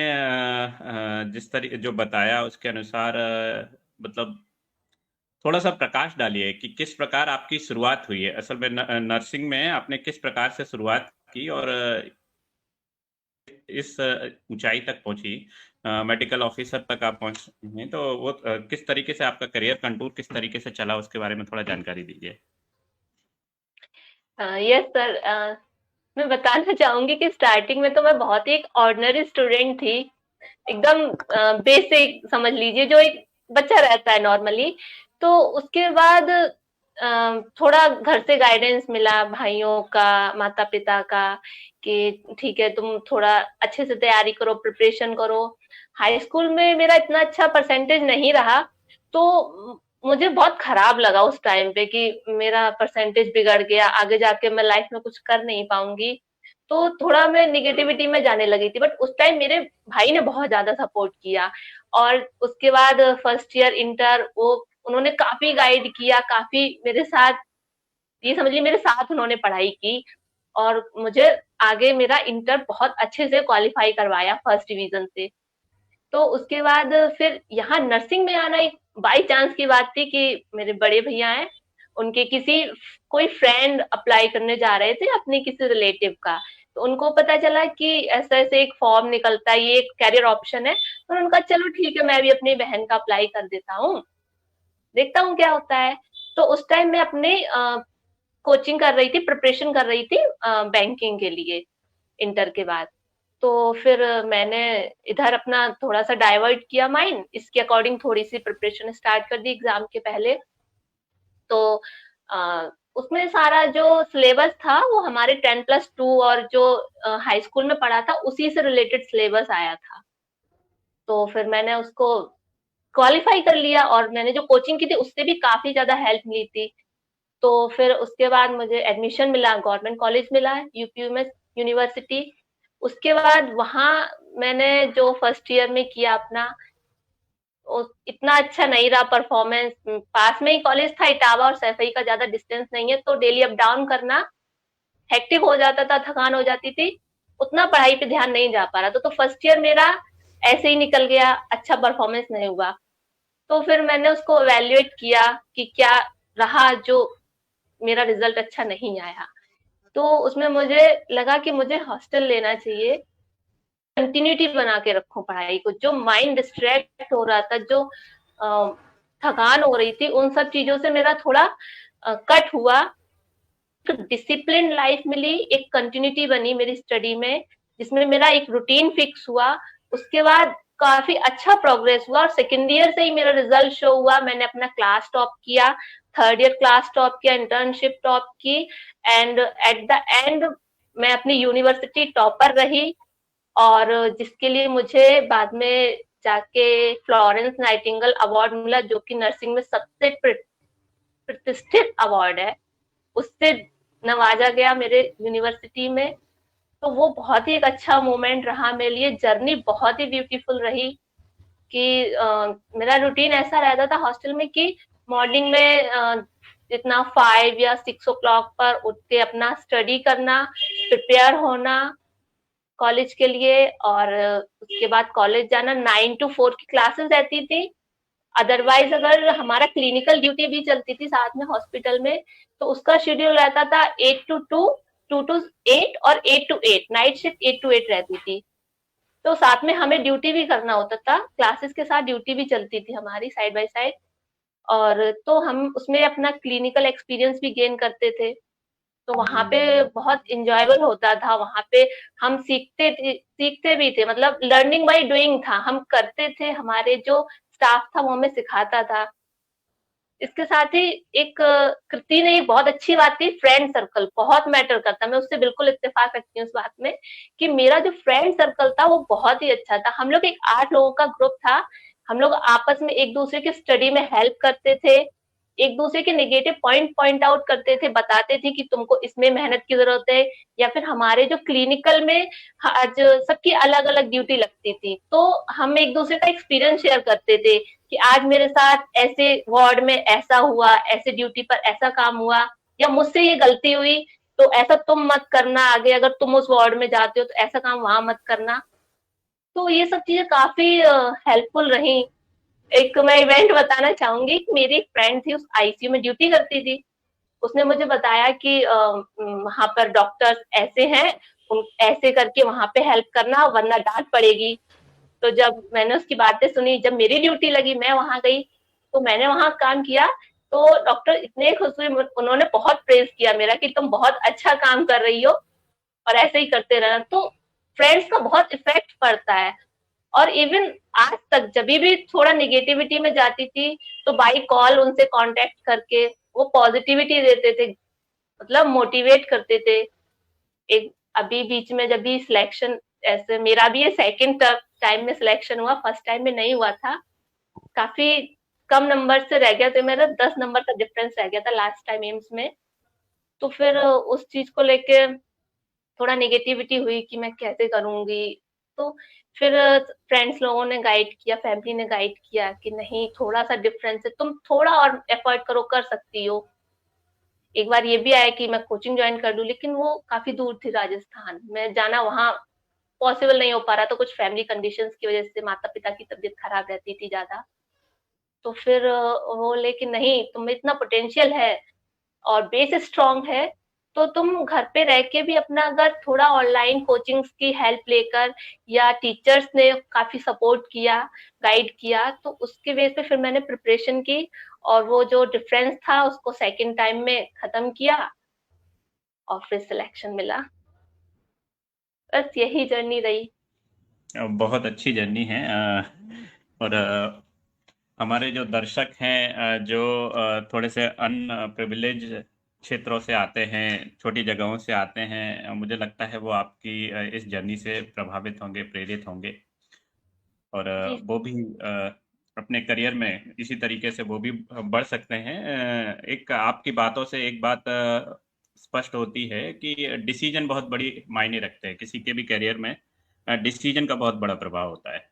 जिस तरीके जो बताया उसके अनुसार मतलब थोड़ा सा प्रकाश डालिए कि किस प्रकार आपकी शुरुआत हुई है। असल में नर्सिंग में आपने किस प्रकार से शुरुआत की और इस ऊंचाई तक पहुंची, मेडिकल ऑफिसर तक आप पहुंचे हैं, तो वो किस तरीके से आपका करियर कंटूर किस तरीके से चला, उसके बारे में थोड़ा जानकारी दीजिए। Yes sir. मैं बताना चाहूंगी कि स्टार्टिंग में तो मैं बहुत ही एक ऑर्डिनरी स्टूडेंट थी, एकदम बेसिक समझ लीजिए, जो एक बच्चा रहता है नॉर्मली। तो उसके बाद थोड़ा घर से गाइडेंस मिला, भाइयों का, माता पिता का, कि ठीक है तुम थोड़ा अच्छे से तैयारी करो, प्रिपरेशन करो। हाई स्कूल में मेरा इतना अच्छा परसेंटेज नहीं रहा, तो मुझे बहुत खराब लगा उस टाइम पे कि मेरा परसेंटेज बिगड़ गया, आगे जाके मैं लाइफ में कुछ कर नहीं पाऊंगी। तो थोड़ा मैं निगेटिविटी में जाने लगी थी, बट उस टाइम मेरे भाई ने बहुत ज्यादा सपोर्ट किया। और उसके बाद फर्स्ट ईयर इंटर, वो उन्होंने काफी गाइड किया, काफी मेरे साथ, ये समझ लीजिए मेरे साथ उन्होंने पढ़ाई की, और मुझे आगे मेरा इंटर बहुत अच्छे से क्वालिफाई करवाया फर्स्ट डिवीजन से। तो उसके बाद फिर यहाँ नर्सिंग में आना एक बाई चांस की बात थी कि मेरे बड़े भैया हैं, उनके किसी कोई फ्रेंड अप्लाई करने जा रहे थे अपने किसी रिलेटिव का, तो उनको पता चला कि ऐसा ऐसे एक फॉर्म निकलता है, ये एक कैरियर ऑप्शन है। तो उनका चलो ठीक है, मैं भी अपनी बहन का अप्लाई कर देता हूँ, देखता हूँ क्या होता है। तो उस टाइम मैं अपने कोचिंग कर रही थी, प्रिपरेशन कर रही थी बैंकिंग के लिए इंटर के बाद। तो फिर मैंने इधर अपना थोड़ा सा डाइवर्ट किया माइंड, इसके अकॉर्डिंग थोड़ी सी प्रिपरेशन स्टार्ट कर दी एग्जाम के पहले। तो उसमें सारा जो सिलेबस था वो हमारे 10+2 और जो हाई स्कूल में पढ़ा था उसी से रिलेटेड सिलेबस आया था। तो फिर मैंने उसको क्वालिफाई कर लिया, और मैंने जो कोचिंग की थी उससे भी काफी ज्यादा हेल्प मिली थी। तो फिर उसके बाद मुझे एडमिशन मिला, गवर्नमेंट कॉलेज मिला, यूपीयूएमएस यूनिवर्सिटी। उसके बाद वहां मैंने जो फर्स्ट ईयर में किया अपना, इतना अच्छा नहीं रहा परफॉर्मेंस। पास में ही कॉलेज था, इटावा और सैफई का ज्यादा डिस्टेंस नहीं है, तो डेली अप डाउन करना हेक्टिक हो जाता था, थकान हो जाती थी, उतना पढ़ाई पे ध्यान नहीं जा पा रहा था। तो फर्स्ट ईयर मेरा ऐसे ही निकल गया, अच्छा परफॉर्मेंस नहीं हुआ। तो फिर मैंने उसको इवेल्युएट किया कि क्या रहा जो मेरा रिजल्ट अच्छा नहीं आया। तो उसमें मुझे लगा कि मुझे हॉस्टल लेना चाहिए, कंटिन्यूटी बना के रखूं पढ़ाई को। जो माइंड डिस्ट्रैक्ट हो रहा था, जो थकान हो रही थी, उन सब चीजों से मेरा थोड़ा कट हुआ। डिसिप्लिन लाइफ मिली, एक कंटिन्यूटी बनी मेरी स्टडी में, जिसमें मेरा एक रूटीन फिक्स हुआ। उसके बाद काफी अच्छा प्रोग्रेस हुआ और सेकेंड ईयर से ही मेरा रिजल्ट शो हुआ। मैंने अपना क्लास टॉप किया, थर्ड ईयर क्लास टॉप किया, इंटर्नशिप टॉप की, एंड एट द एंड मैं अपनी यूनिवर्सिटी टॉपर रही। और जिसके लिए मुझे बाद में जाके फ्लोरेंस नाइटिंगेल अवार्ड मिला, जो कि नर्सिंग में सबसे प्रतिष्ठित अवार्ड है, उससे नवाजा गया मेरे यूनिवर्सिटी में। तो वो बहुत ही एक अच्छा मोमेंट रहा मेरे लिए। जर्नी बहुत ही ब्यूटीफुल रही कि मेरा रूटीन ऐसा रहता था हॉस्टल में कि मॉर्निंग में इतना 5 या 6 ओ क्लॉक पर उठ के अपना स्टडी करना, प्रिपेयर होना कॉलेज के लिए, और उसके बाद कॉलेज जाना। 9 to 4 की क्लासेस रहती थी। अदरवाइज अगर हमारा क्लिनिकल ड्यूटी भी चलती थी साथ में हॉस्पिटल में, तो उसका शेड्यूल रहता था 8 to 2, 2 to 8 और 8 to 8, नाइट शिफ्ट 8 to 8 रहती थी। तो साथ में हमें ड्यूटी भी करना होता था, क्लासेस के साथ ड्यूटी भी चलती थी हमारी साइड बाय साइड। और तो हम उसमें अपना क्लिनिकल एक्सपीरियंस भी गेन करते थे। तो वहां पे बहुत इंजॉयबल होता था। वहां पे हम सीखते भी थे, मतलब लर्निंग बाय डूइंग था, हम करते थे, हमारे जो स्टाफ था वो हमें सिखाता था। इसके साथ ही एक कृति ने एक बहुत अच्छी बात थी, फ्रेंड सर्कल बहुत मैटर करता है। मैं उससे बिल्कुल इत्तेफाक रखती हूँ उस बात में कि मेरा जो फ्रेंड सर्कल था वो बहुत ही अच्छा था। हम लोग एक 8 लोगों का ग्रुप था। हम लोग आपस में एक दूसरे की स्टडी में हेल्प करते थे, एक दूसरे के नेगेटिव पॉइंट आउट करते थे, बताते थे कि तुमको इसमें मेहनत की जरूरत है। या फिर हमारे जो क्लिनिकल में आज सबकी अलग अलग ड्यूटी लगती थी, तो हम एक दूसरे का एक्सपीरियंस शेयर करते थे कि आज मेरे साथ ऐसे वार्ड में ऐसा हुआ, ऐसे ड्यूटी पर ऐसा काम हुआ, या मुझसे ये गलती हुई, तो ऐसा तुम मत करना आगे, अगर तुम उस वार्ड में जाते हो तो ऐसा काम वहां मत करना। तो ये सब चीजें काफी हेल्पफुल रही। एक मैं इवेंट बताना चाहूंगी कि मेरी एक फ्रेंड थी, उस आईसीयू में ड्यूटी करती थी। उसने मुझे बताया कि वहां पर डॉक्टर्स ऐसे हैं, उन ऐसे करके वहां पे हेल्प करना वरना डांट पड़ेगी। तो जब मैंने उसकी बातें सुनी, जब मेरी ड्यूटी लगी, मैं वहां गई, तो मैंने वहां काम किया। तो डॉक्टर इतने खुश हुए, उन्होंने बहुत प्रेज किया मेरा कि तुम बहुत अच्छा काम कर रही हो और ऐसे ही करते रहना। तो फ्रेंड्स का बहुत इफेक्ट पड़ता है। और इवन आज तक जब भी थोड़ा निगेटिविटी में जाती थी, तो बाई कॉल उनसे कांटेक्ट करके वो पॉजिटिविटी देते थे, मतलब मोटिवेट करते थे। एक अभी बीच में जब भी सिलेक्शन, ऐसे मेरा भी ये सेकंड टाइम में सिलेक्शन हुआ, फर्स्ट टाइम में नहीं हुआ था, काफी कम नंबर से रह गया, तो मेरा 10 नंबर का डिफरेंस रह गया था लास्ट टाइम एम्स में। तो फिर उस चीज को लेके थोड़ा नेगेटिविटी हुई कि मैं कैसे करूंगी। तो फिर फ्रेंड्स लोगों ने गाइड किया, फैमिली ने गाइड किया कि नहीं, थोड़ा सा डिफरेंस है, तुम थोड़ा और एफर्ट करो, कर सकती हो। एक बार ये भी आया कि मैं कोचिंग ज्वाइन कर लूं, लेकिन वो काफी दूर थी, राजस्थान में जाना वहां पॉसिबल नहीं हो पा रहा। तो कुछ फैमिली कंडीशंस की वजह से माता पिता की तबीयत खराब रहती थी ज्यादा। तो फिर वो लेकिन नहीं, तुम में इतना पोटेंशियल है और बेस स्ट्रांग है, तो तुम घर पे रह के भी अपना अगर थोड़ा ऑनलाइन कोचिंग्स की हेल्प लेकर, या टीचर्स ने काफी सपोर्ट किया, गाइड किया, तो उसके बेस पे फिर मैंने प्रिपरेशन की और वो जो डिफरेंस था उसको सेकंड टाइम में खत्म किया और फिर सिलेक्शन मिला। बस यही जर्नी रही। बहुत अच्छी जर्नी है। और हमारे जो दर्शक हैं, जो थोड़े से अनप्रिविलेज क्षेत्रों से आते हैं, छोटी जगहों से आते हैं, मुझे लगता है वो आपकी इस जर्नी से प्रभावित होंगे, प्रेरित होंगे। और जी वो भी अपने करियर में इसी तरीके से वो भी बढ़ सकते हैं। एक आपकी बातों से एक बात स्पष्ट होती है कि डिसीजन बहुत बड़ी मायने रखते हैं किसी के भी करियर में। डिसीजन का बहुत बड़ा प्रभाव होता है।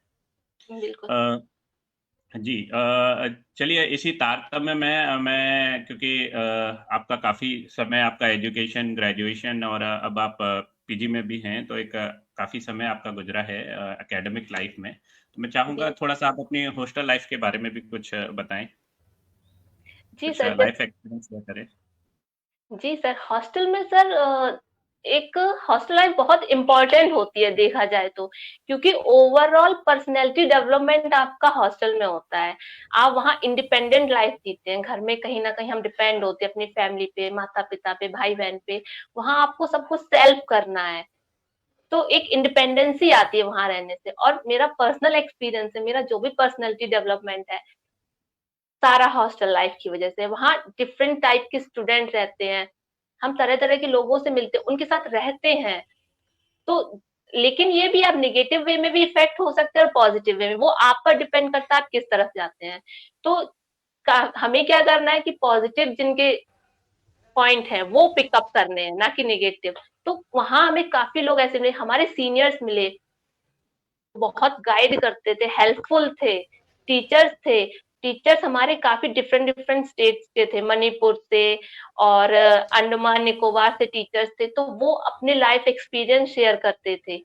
बिल्कुल। अ, जी, चलिए इसी तारतम्य में मैं, क्योंकि आपका काफ़ी समय, आपका एजुकेशन, ग्रेजुएशन और अब आप पीजी में भी हैं, तो एक काफ़ी समय आपका गुजरा है एकेडमिक लाइफ में। तो मैं चाहूँगा जी थोड़ा सा आप अपनी हॉस्टल लाइफ के बारे में भी कुछ बताएं, जी कुछ सर। लाइफ एक्सपीरियंस शेयर करें। जी सर, हॉस्टल में सर एक हॉस्टल लाइफ बहुत इम्पोर्टेंट होती है देखा जाए तो, क्योंकि ओवरऑल पर्सनैलिटी डेवलपमेंट आपका हॉस्टल में होता है। आप वहाँ इंडिपेंडेंट लाइफ जीते हैं। घर में कहीं ना कहीं हम डिपेंड होते हैं अपनी फैमिली पे, माता पिता पे, भाई बहन पे। वहाँ आपको सब कुछ सेल्फ करना है, तो एक इंडिपेंडेंसी आती है वहां रहने से। और मेरा पर्सनल एक्सपीरियंस है, मेरा जो भी पर्सनैलिटी डेवलपमेंट है सारा हॉस्टल लाइफ की वजह से। वहाँ डिफरेंट टाइप के स्टूडेंट रहते हैं, हम तरह तरह के लोगों से मिलते हैं, उनके साथ रहते हैं। तो लेकिन ये भी आप नेगेटिव वे में भी इफेक्ट हो सकता है और पॉजिटिव वे में, वो आप पर डिपेंड करता है आप किस तरफ जाते हैं। तो हमें क्या करना है कि पॉजिटिव जिनके पॉइंट है वो पिकअप करने हैं, ना कि नेगेटिव। तो वहां हमें काफी लोग ऐसे मिले, हमारे सीनियर्स मिले, बहुत गाइड करते थे, हेल्पफुल थे। टीचर्स थे, टीचर्स हमारे काफी डिफरेंट डिफरेंट स्टेट्स के थे, मणिपुर से और अंडमान निकोबार से टीचर्स थे। तो वो अपने लाइफ एक्सपीरियंस शेयर करते थे,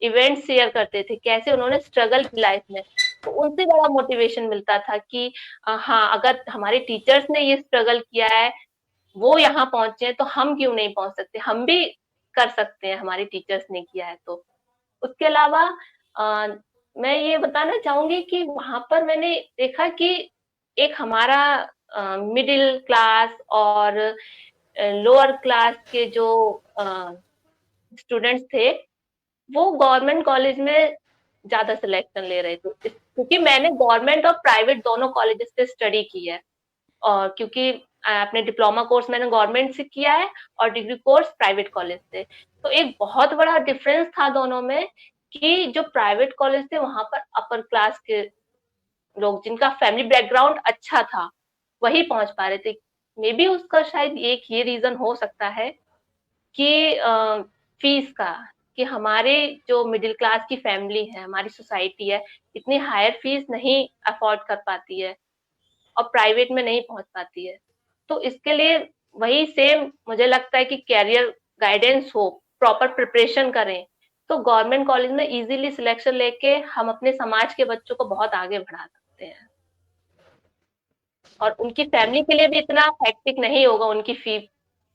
इवेंट शेयर करते थे, कैसे उन्होंने स्ट्रगल की लाइफ में। तो उनसे बड़ा मोटिवेशन मिलता था कि हाँ, अगर हमारे टीचर्स ने ये स्ट्रगल किया है, वो यहाँ पहुंचे हैं, तो हम क्यों नहीं पहुंच सकते, हम भी कर सकते हैं, हमारे टीचर्स ने किया है तो। उसके अलावा मैं ये बताना चाहूंगी कि वहां पर मैंने देखा कि एक हमारा मिडिल क्लास और लोअर क्लास के जो स्टूडेंट्स थे, वो गवर्नमेंट कॉलेज में ज्यादा सिलेक्शन ले रहे थे, क्योंकि मैंने गवर्नमेंट और प्राइवेट दोनों कॉलेजेस से स्टडी की है। और क्योंकि अपने डिप्लोमा कोर्स मैंने गवर्नमेंट से किया है और डिग्री कोर्स प्राइवेट कॉलेज से, तो एक बहुत बड़ा डिफरेंस था दोनों में कि जो प्राइवेट कॉलेज थे वहां पर अपर क्लास के लोग, जिनका फैमिली बैकग्राउंड अच्छा था, वही पहुंच पा रहे थे। मे बी उसका शायद एक ये रीजन हो सकता है कि फीस का, कि हमारे जो मिडिल क्लास की फैमिली है, हमारी सोसाइटी है, इतनी हायर फीस नहीं अफोर्ड कर पाती है और प्राइवेट में नहीं पहुंच पाती है। तो इसके लिए वही सेम मुझे लगता है कि कैरियर गाइडेंस हो, प्रॉपर प्रिपरेशन करें, तो गवर्नमेंट कॉलेज में इजीली सिलेक्शन लेके हम अपने समाज के बच्चों को बहुत आगे बढ़ा सकते हैं। और उनकी फैमिली के लिए भी इतना हेक्टिक नहीं होगा उनकी फी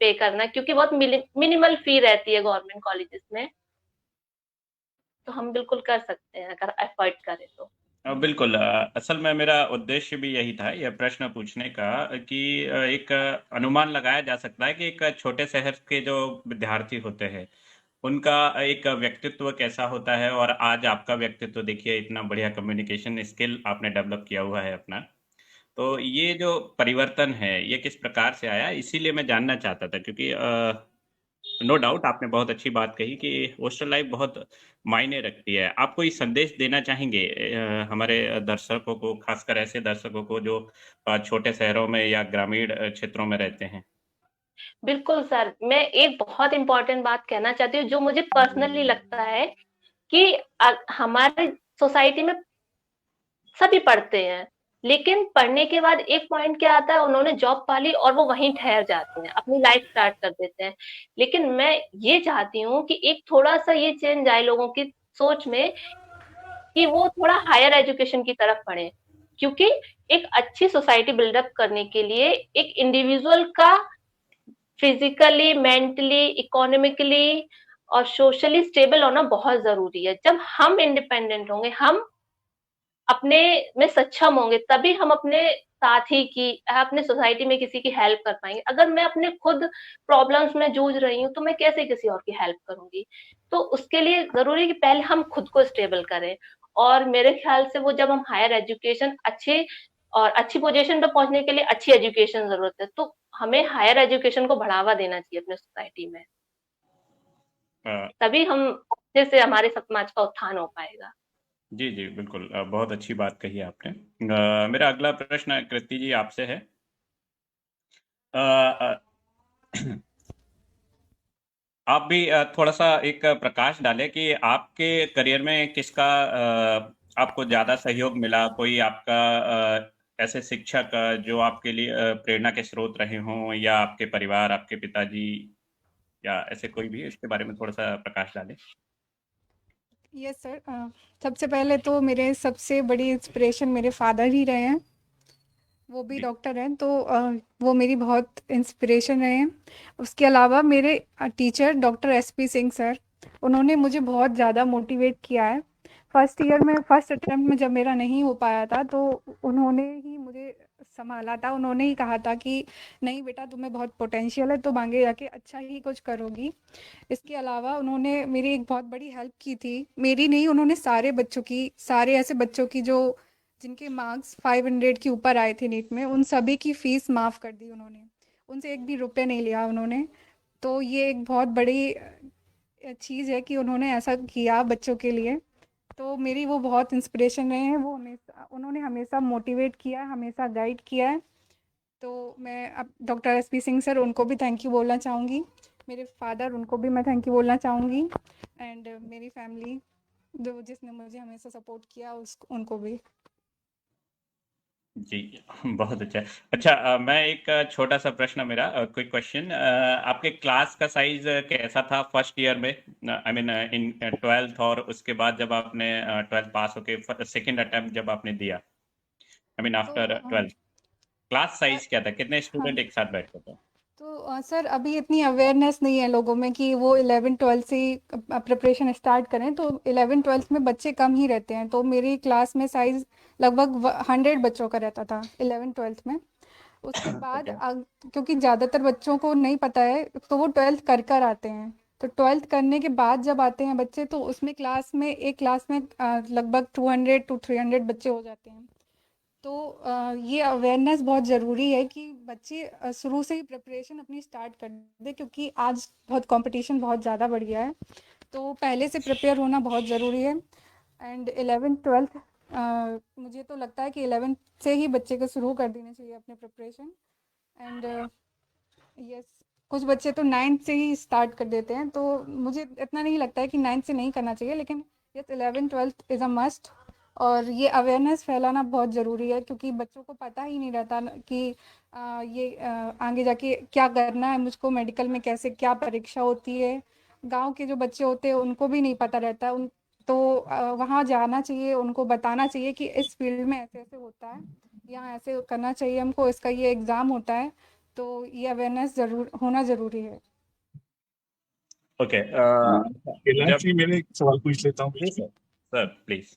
पे करना, क्योंकि बहुत मिनिमल फी रहती है गवर्नमेंट कॉलेजेस में। तो हम बिल्कुल कर सकते हैं अगर एफर्ट करें तो। बिल्कुल, असल में मेरा उद्देश्य भी यही था यह प्रश्न पूछने का कि एक अनुमान लगाया जा सकता है कि एक छोटे शहर के जो विद्यार्थी होते हैं उनका एक व्यक्तित्व कैसा होता है, और आज आपका व्यक्तित्व देखिए, इतना बढ़िया कम्युनिकेशन स्किल आपने डेवलप किया हुआ है अपना। तो ये जो परिवर्तन है ये किस प्रकार से आया, इसीलिए मैं जानना चाहता था, क्योंकि नो डाउट आपने बहुत अच्छी बात कही कि हॉस्टल लाइफ बहुत मायने रखती है। आप कोई संदेश देना चाहेंगे हमारे दर्शकों को, खासकर ऐसे दर्शकों को जो छोटे शहरों में या ग्रामीण क्षेत्रों में रहते हैं? बिल्कुल सर, मैं एक बहुत इंपॉर्टेंट बात कहना चाहती हूँ जो मुझे पर्सनली लगता है कि हमारे सोसाइटी में सभी पढ़ते हैं, लेकिन पढ़ने के बाद एक पॉइंट क्या आता है, उन्होंने जॉब पा ली और वो वहीं ठहर जाते हैं, अपनी लाइफ स्टार्ट कर देते हैं। लेकिन मैं ये चाहती हूँ कि एक थोड़ा सा ये चेंज आए लोगों की सोच में कि वो थोड़ा हायर एजुकेशन की तरफ बढ़े, क्योंकि एक अच्छी सोसाइटी बिल्डअप करने के लिए एक इंडिविजुअल का फिजिकली, मेंटली, इकोनॉमिकली और सोशली स्टेबल होना बहुत जरूरी है। जब हम इंडिपेंडेंट होंगे, हम अपने में सक्षम होंगे, तभी हम अपने साथी की, अपने सोसाइटी में किसी की हेल्प कर पाएंगे। अगर मैं अपने खुद प्रॉब्लम्स में जूझ रही हूँ तो मैं कैसे किसी और की हेल्प करूंगी। तो उसके लिए जरूरी है कि पहले हम खुद को स्टेबल करें। और मेरे ख्याल से वो जब हम हायर एजुकेशन, अच्छे और अच्छी पोजीशन पे पहुंचने के लिए अच्छी एजुकेशन जरूरत है, तो हमें हायर एजुकेशन को बढ़ावा देना चाहिए अपने सोसाइटी में, अ, तभी हम अच्छे से हमारे समाज का उत्थान हो पाएगा। जी जी बिल्कुल, बहुत अच्छी बात कही आपने। मेरा अगला प्रश्न कृति जी आपसे है। अ, अ, आप भी थोड़ा सा एक प्रकाश डालें कि आपके करियर में किसका आपको ज़्यादा सहयोग मिला, कोई आपका ऐसे शिक्षक जो आपके लिए प्रेरणा के स्रोत रहे हों, या आपके परिवार, आपके पिताजी, या ऐसे कोई भी, इसके बारे में थोड़ा सा प्रकाश डालें। यस सर, सबसे पहले तो मेरे सबसे बड़ी इंस्पिरेशन मेरे फादर ही रहे हैं। वो भी जी। डॉक्टर हैं, तो वो मेरी बहुत इंस्पिरेशन रहे हैं। उसके अलावा मेरे teacher doctor SP Singh sir, उन्होंने मुझे बहुत ज़्यादा मोटिवेट किया है। फर्स्ट ईयर में, फर्स्ट अटेम्प्ट में जब मेरा नहीं हो पाया था, तो उन्होंने ही मुझे संभाला था। उन्होंने ही कहा था कि नहीं बेटा, तुम्हें बहुत पोटेंशियल है, तुम आगे जाके अच्छा ही कुछ करोगी। इसके अलावा उन्होंने मेरी एक बहुत बड़ी हेल्प की थी, मेरी नहीं, उन्होंने सारे बच्चों की, सारे ऐसे बच्चों की जो जिनके मार्क्स 500 के ऊपर आए थे नीट में, उन सभी की फ़ीस माफ़ कर दी उन्होंने। उनसे एक भी रुपए नहीं लिया उन्होंने। तो ये एक बहुत बड़ी चीज़ है कि उन्होंने ऐसा किया बच्चों के लिए। तो मेरी वो बहुत इंस्पिरेशन रहे हैं। वो हमेशा, उन्होंने हमेशा मोटिवेट किया है, हमेशा गाइड किया है। तो मैं अब डॉक्टर एसपी सिंह सर, उनको भी थैंक यू बोलना चाहूँगी। मेरे फादर, उनको भी मैं थैंक यू बोलना चाहूँगी। एंड मेरी फैमिली जो जिसने मुझे हमेशा सपोर्ट किया, उस उनको भी। जी, बहुत अच्छा। अच्छा, मैं एक छोटा सा प्रश्न, मेरा क्विक क्वेश्चन, आपके क्लास का साइज कैसा था फर्स्ट ईयर में, आई मीन इन 12th, और उसके बाद जब आपने 12th पास होके सेकंड अटेम्प्ट जब आपने दिया, आई मीन तो आफ्टर 12th, क्लास अ, साइज क्या था, कितने हाँ, स्टूडेंट एक साथ बैठते थे? तो सर अभी इतनी अवेयरनेस नहीं है लोगों में कि वो 11-12 से ही प्रिपरेशन स्टार्ट करें। तो 11-12 में बच्चे कम ही रहते हैं। तो मेरी क्लास में साइज़ लगभग 100 बच्चों का रहता था 11-12 में। उसके बाद ओके। क्योंकि ज़्यादातर बच्चों को नहीं पता है, तो वो 12th कर कर आते हैं। तो 12th करने के बाद जब आते हैं बच्चे, तो उसमें क्लास में, एक क्लास में लगभग 200 to 300 बच्चे हो जाते हैं। तो ये अवेयरनेस बहुत ज़रूरी है कि बच्चे शुरू से ही प्रिपरेशन अपनी स्टार्ट कर दें, क्योंकि आज बहुत कंपटीशन बहुत ज़्यादा बढ़ गया है। तो पहले से प्रिपेयर होना बहुत ज़रूरी है। एंड 11th-12th, मुझे तो लगता है कि 11th से ही बच्चे को शुरू कर देनी चाहिए अपने प्रिपरेशन। एंड यस, कुछ बच्चे तो 9th से ही स्टार्ट कर देते हैं। तो मुझे इतना नहीं लगता है कि 9th से नहीं करना चाहिए, लेकिन yes, 11th-12th is a must. और ये अवेयरनेस फैलाना बहुत ज़रूरी है, क्योंकि बच्चों को पता ही नहीं रहता कि आगे जाके क्या करना है मुझको, मेडिकल में कैसे क्या परीक्षा होती है। गांव के जो बच्चे होते हैं उनको भी नहीं पता रहता उन, तो वहाँ जाना चाहिए, उनको बताना चाहिए कि इस फील्ड में ऐसे ऐसे होता है, यहाँ ऐसे करना चाहिए हमको, इसका ये एग्ज़ाम होता है। तो ये अवेयरनेस ज़रूर होना ज़रूरी है। ओके। कैलाश जब जी, मैंने एक सवाल पूछ लेता हूँ जी बीच में। Sir, sir please.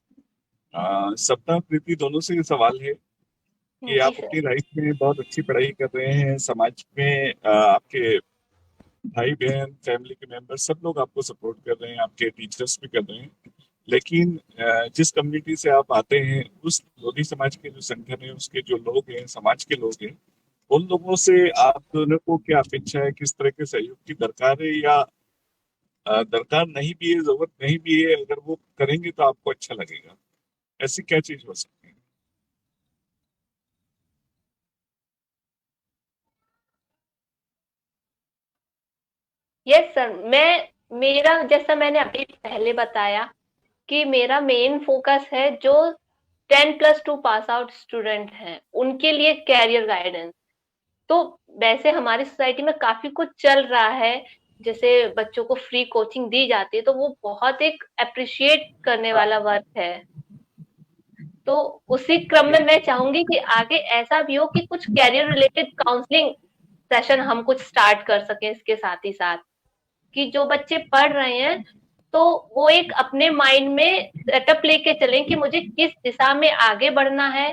सपना प्रीति दोनों से सवाल है कि जी आप सर। अपनी लाइफ में बहुत अच्छी पढ़ाई कर रहे हैं, समाज में आपके भाई बहन, फैमिली के मेंबर सब लोग आपको सपोर्ट कर रहे हैं, आपके टीचर्स भी कर रहे हैं, लेकिन जिस कम्युनिटी से आप आते हैं, उस लोधी समाज के जो संगठन है, उसके जो लोग हैं, समाज के लोग हैं, उन लोगों से आप दोनों को क्या अपेक्षा है, किस तरह के सहयोग की दरकार है, या दरकार नहीं भी है, जरूरत नहीं भी है, अगर वो करेंगे तो आपको अच्छा लगेगा, ऐसी क्या चीज हो सकती है? यस सर, मेरा जैसा मैंने अभी पहले बताया कि मेरा मेन फोकस है जो 10+2 पास आउट स्टूडेंट हैं, उनके लिए कैरियर गाइडेंस। तो वैसे हमारी सोसाइटी में काफी कुछ चल रहा है, जैसे बच्चों को फ्री कोचिंग दी जाती है, तो वो बहुत एक अप्रिशिएट करने वाला वर्क है। तो उसी क्रम में मैं चाहूंगी कि आगे ऐसा भी हो कि कुछ कैरियर रिलेटेड काउंसलिंग सेशन हम कुछ स्टार्ट कर सकें इसके साथ ही साथ, कि जो बच्चे पढ़ रहे हैं तो वो एक अपने माइंड में सेटअप लेके चलें कि मुझे किस दिशा में आगे बढ़ना है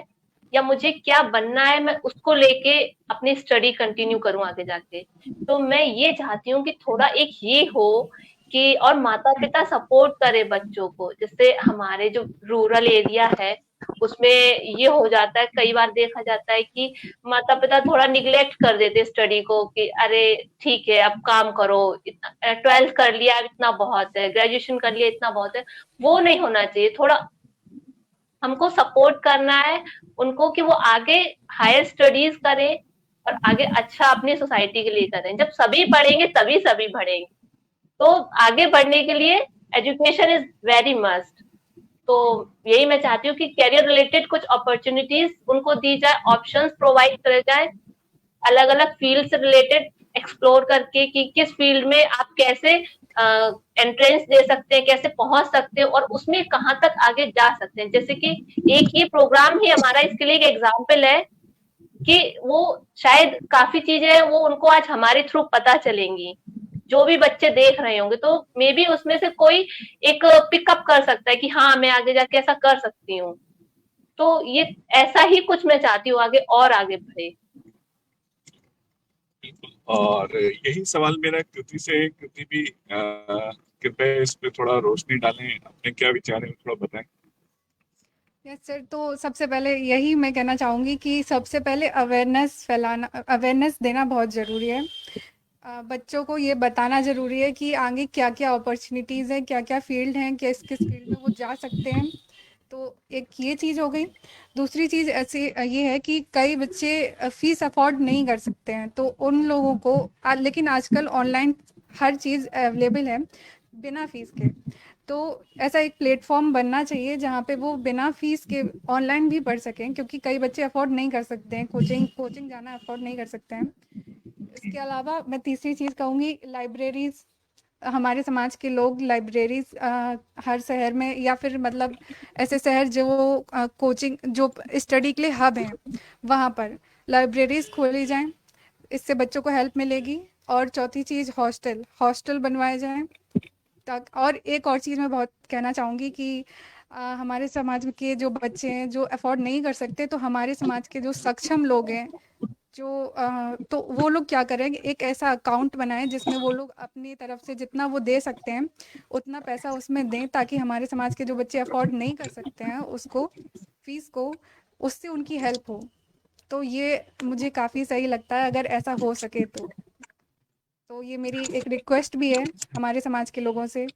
या मुझे क्या बनना है, मैं उसको लेके अपनी स्टडी कंटिन्यू करूं आगे जाके। तो मैं ये चाहती हूँ कि थोड़ा एक ये हो कि और माता पिता सपोर्ट करे बच्चों को। जैसे हमारे जो रूरल एरिया है उसमें ये हो जाता है, कई बार देखा जाता है कि माता पिता थोड़ा निग्लेक्ट कर देते स्टडी को कि अरे ठीक है अब काम करो, 12th कर लिया इतना बहुत है, ग्रेजुएशन कर लिया इतना बहुत है। वो नहीं होना चाहिए। थोड़ा हमको सपोर्ट करना है उनको कि वो आगे हायर स्टडीज करें और आगे अच्छा अपनी सोसाइटी के लिए करें। जब सभी पढ़ेंगे तभी सभी बढ़ेंगे। तो आगे बढ़ने के लिए एजुकेशन इज वेरी मस्ट। तो यही मैं चाहती हूँ कि कैरियर रिलेटेड कुछ अपॉर्चुनिटीज उनको दी जाए, ऑप्शंस प्रोवाइड करे जाए, अलग अलग फील्ड से रिलेटेड एक्सप्लोर करके कि किस फील्ड में आप कैसे एंट्रेंस दे सकते हैं, कैसे पहुंच सकते हैं और उसमें कहां तक आगे जा सकते हैं। जैसे कि एक ये प्रोग्राम ही हमारा इसके लिए एक एग्जाम्पल है कि वो शायद काफी चीजें हैं वो उनको आज हमारे थ्रू पता चलेंगी, जो भी बच्चे देख रहे होंगे, तो मे बी उसमें से कोई एक पिकअप कर सकता है कि हाँ मैं आगे जाके ऐसा कर सकती हूँ। तो ये ऐसा ही कुछ मैं चाहती हूँ आगे और आगे बढ़े। और यही सवाल मेरा कृति से है। कृति भी कृपया इस पे थोड़ा रोशनी डालें, अपने क्या विचार है थोड़ा बताएं। यस सर, तो सबसे पहले यही मैं कहना चाहूँगी कि सबसे पहले अवेयरनेस देना बहुत ज़रूरी है। बच्चों को ये बताना ज़रूरी है कि आगे क्या-क्या अपॉर्च्युनिटीज़ हैं, क्या-क्या फ़ील्ड हैं, किस-किस फ़ील्ड में वो जा सकते हैं। तो एक ये चीज़ हो गई। दूसरी चीज़ ऐसी ये है कि कई बच्चे फ़ीस अफ़ोर्ड नहीं कर सकते हैं, तो उन लोगों को लेकिन आजकल ऑनलाइन हर चीज़ अवेलेबल है, बिना फ़ीस के। तो ऐसा एक प्लेटफ़ॉर्म बनना चाहिए जहाँ पे वो बिना फ़ीस के ऑनलाइन भी पढ़ सकें, क्योंकि कई बच्चे अफ़ोर्ड नहीं कर सकते हैं, कोचिंग जाना अफ़ोर्ड नहीं कर सकते हैं। इसके अलावा मैं तीसरी चीज़ कहूँगी, लाइब्रेरीज़। हमारे समाज के लोग लाइब्रेरीज़ हर शहर में या फिर मतलब ऐसे शहर जो कोचिंग जो स्टडी के लिए हब हैं, वहाँ पर लाइब्रेरीज़ खोली जाएँ, इससे बच्चों को हेल्प मिलेगी। और चौथी चीज़, हॉस्टल बनवाए जाएँ। और एक और चीज़ मैं बहुत कहना चाहूँगी कि हमारे समाज के जो बच्चे हैं जो अफोर्ड नहीं कर सकते, तो हमारे समाज के जो सक्षम लोग हैं, जो तो वो लोग क्या करेंगे, एक ऐसा अकाउंट बनाएं जिसमें वो लोग अपनी तरफ से जितना वो दे सकते हैं उतना पैसा उसमें दें, ताकि हमारे समाज के जो बच्चे अफोर्ड नहीं कर सकते हैं उसको, फीस को, उससे उनकी हेल्प हो। तो ये मुझे काफ़ी सही लगता है अगर ऐसा हो सके तो ये मेरी एक रिक्वेस्ट भी है हमारे समाज के लोगों से।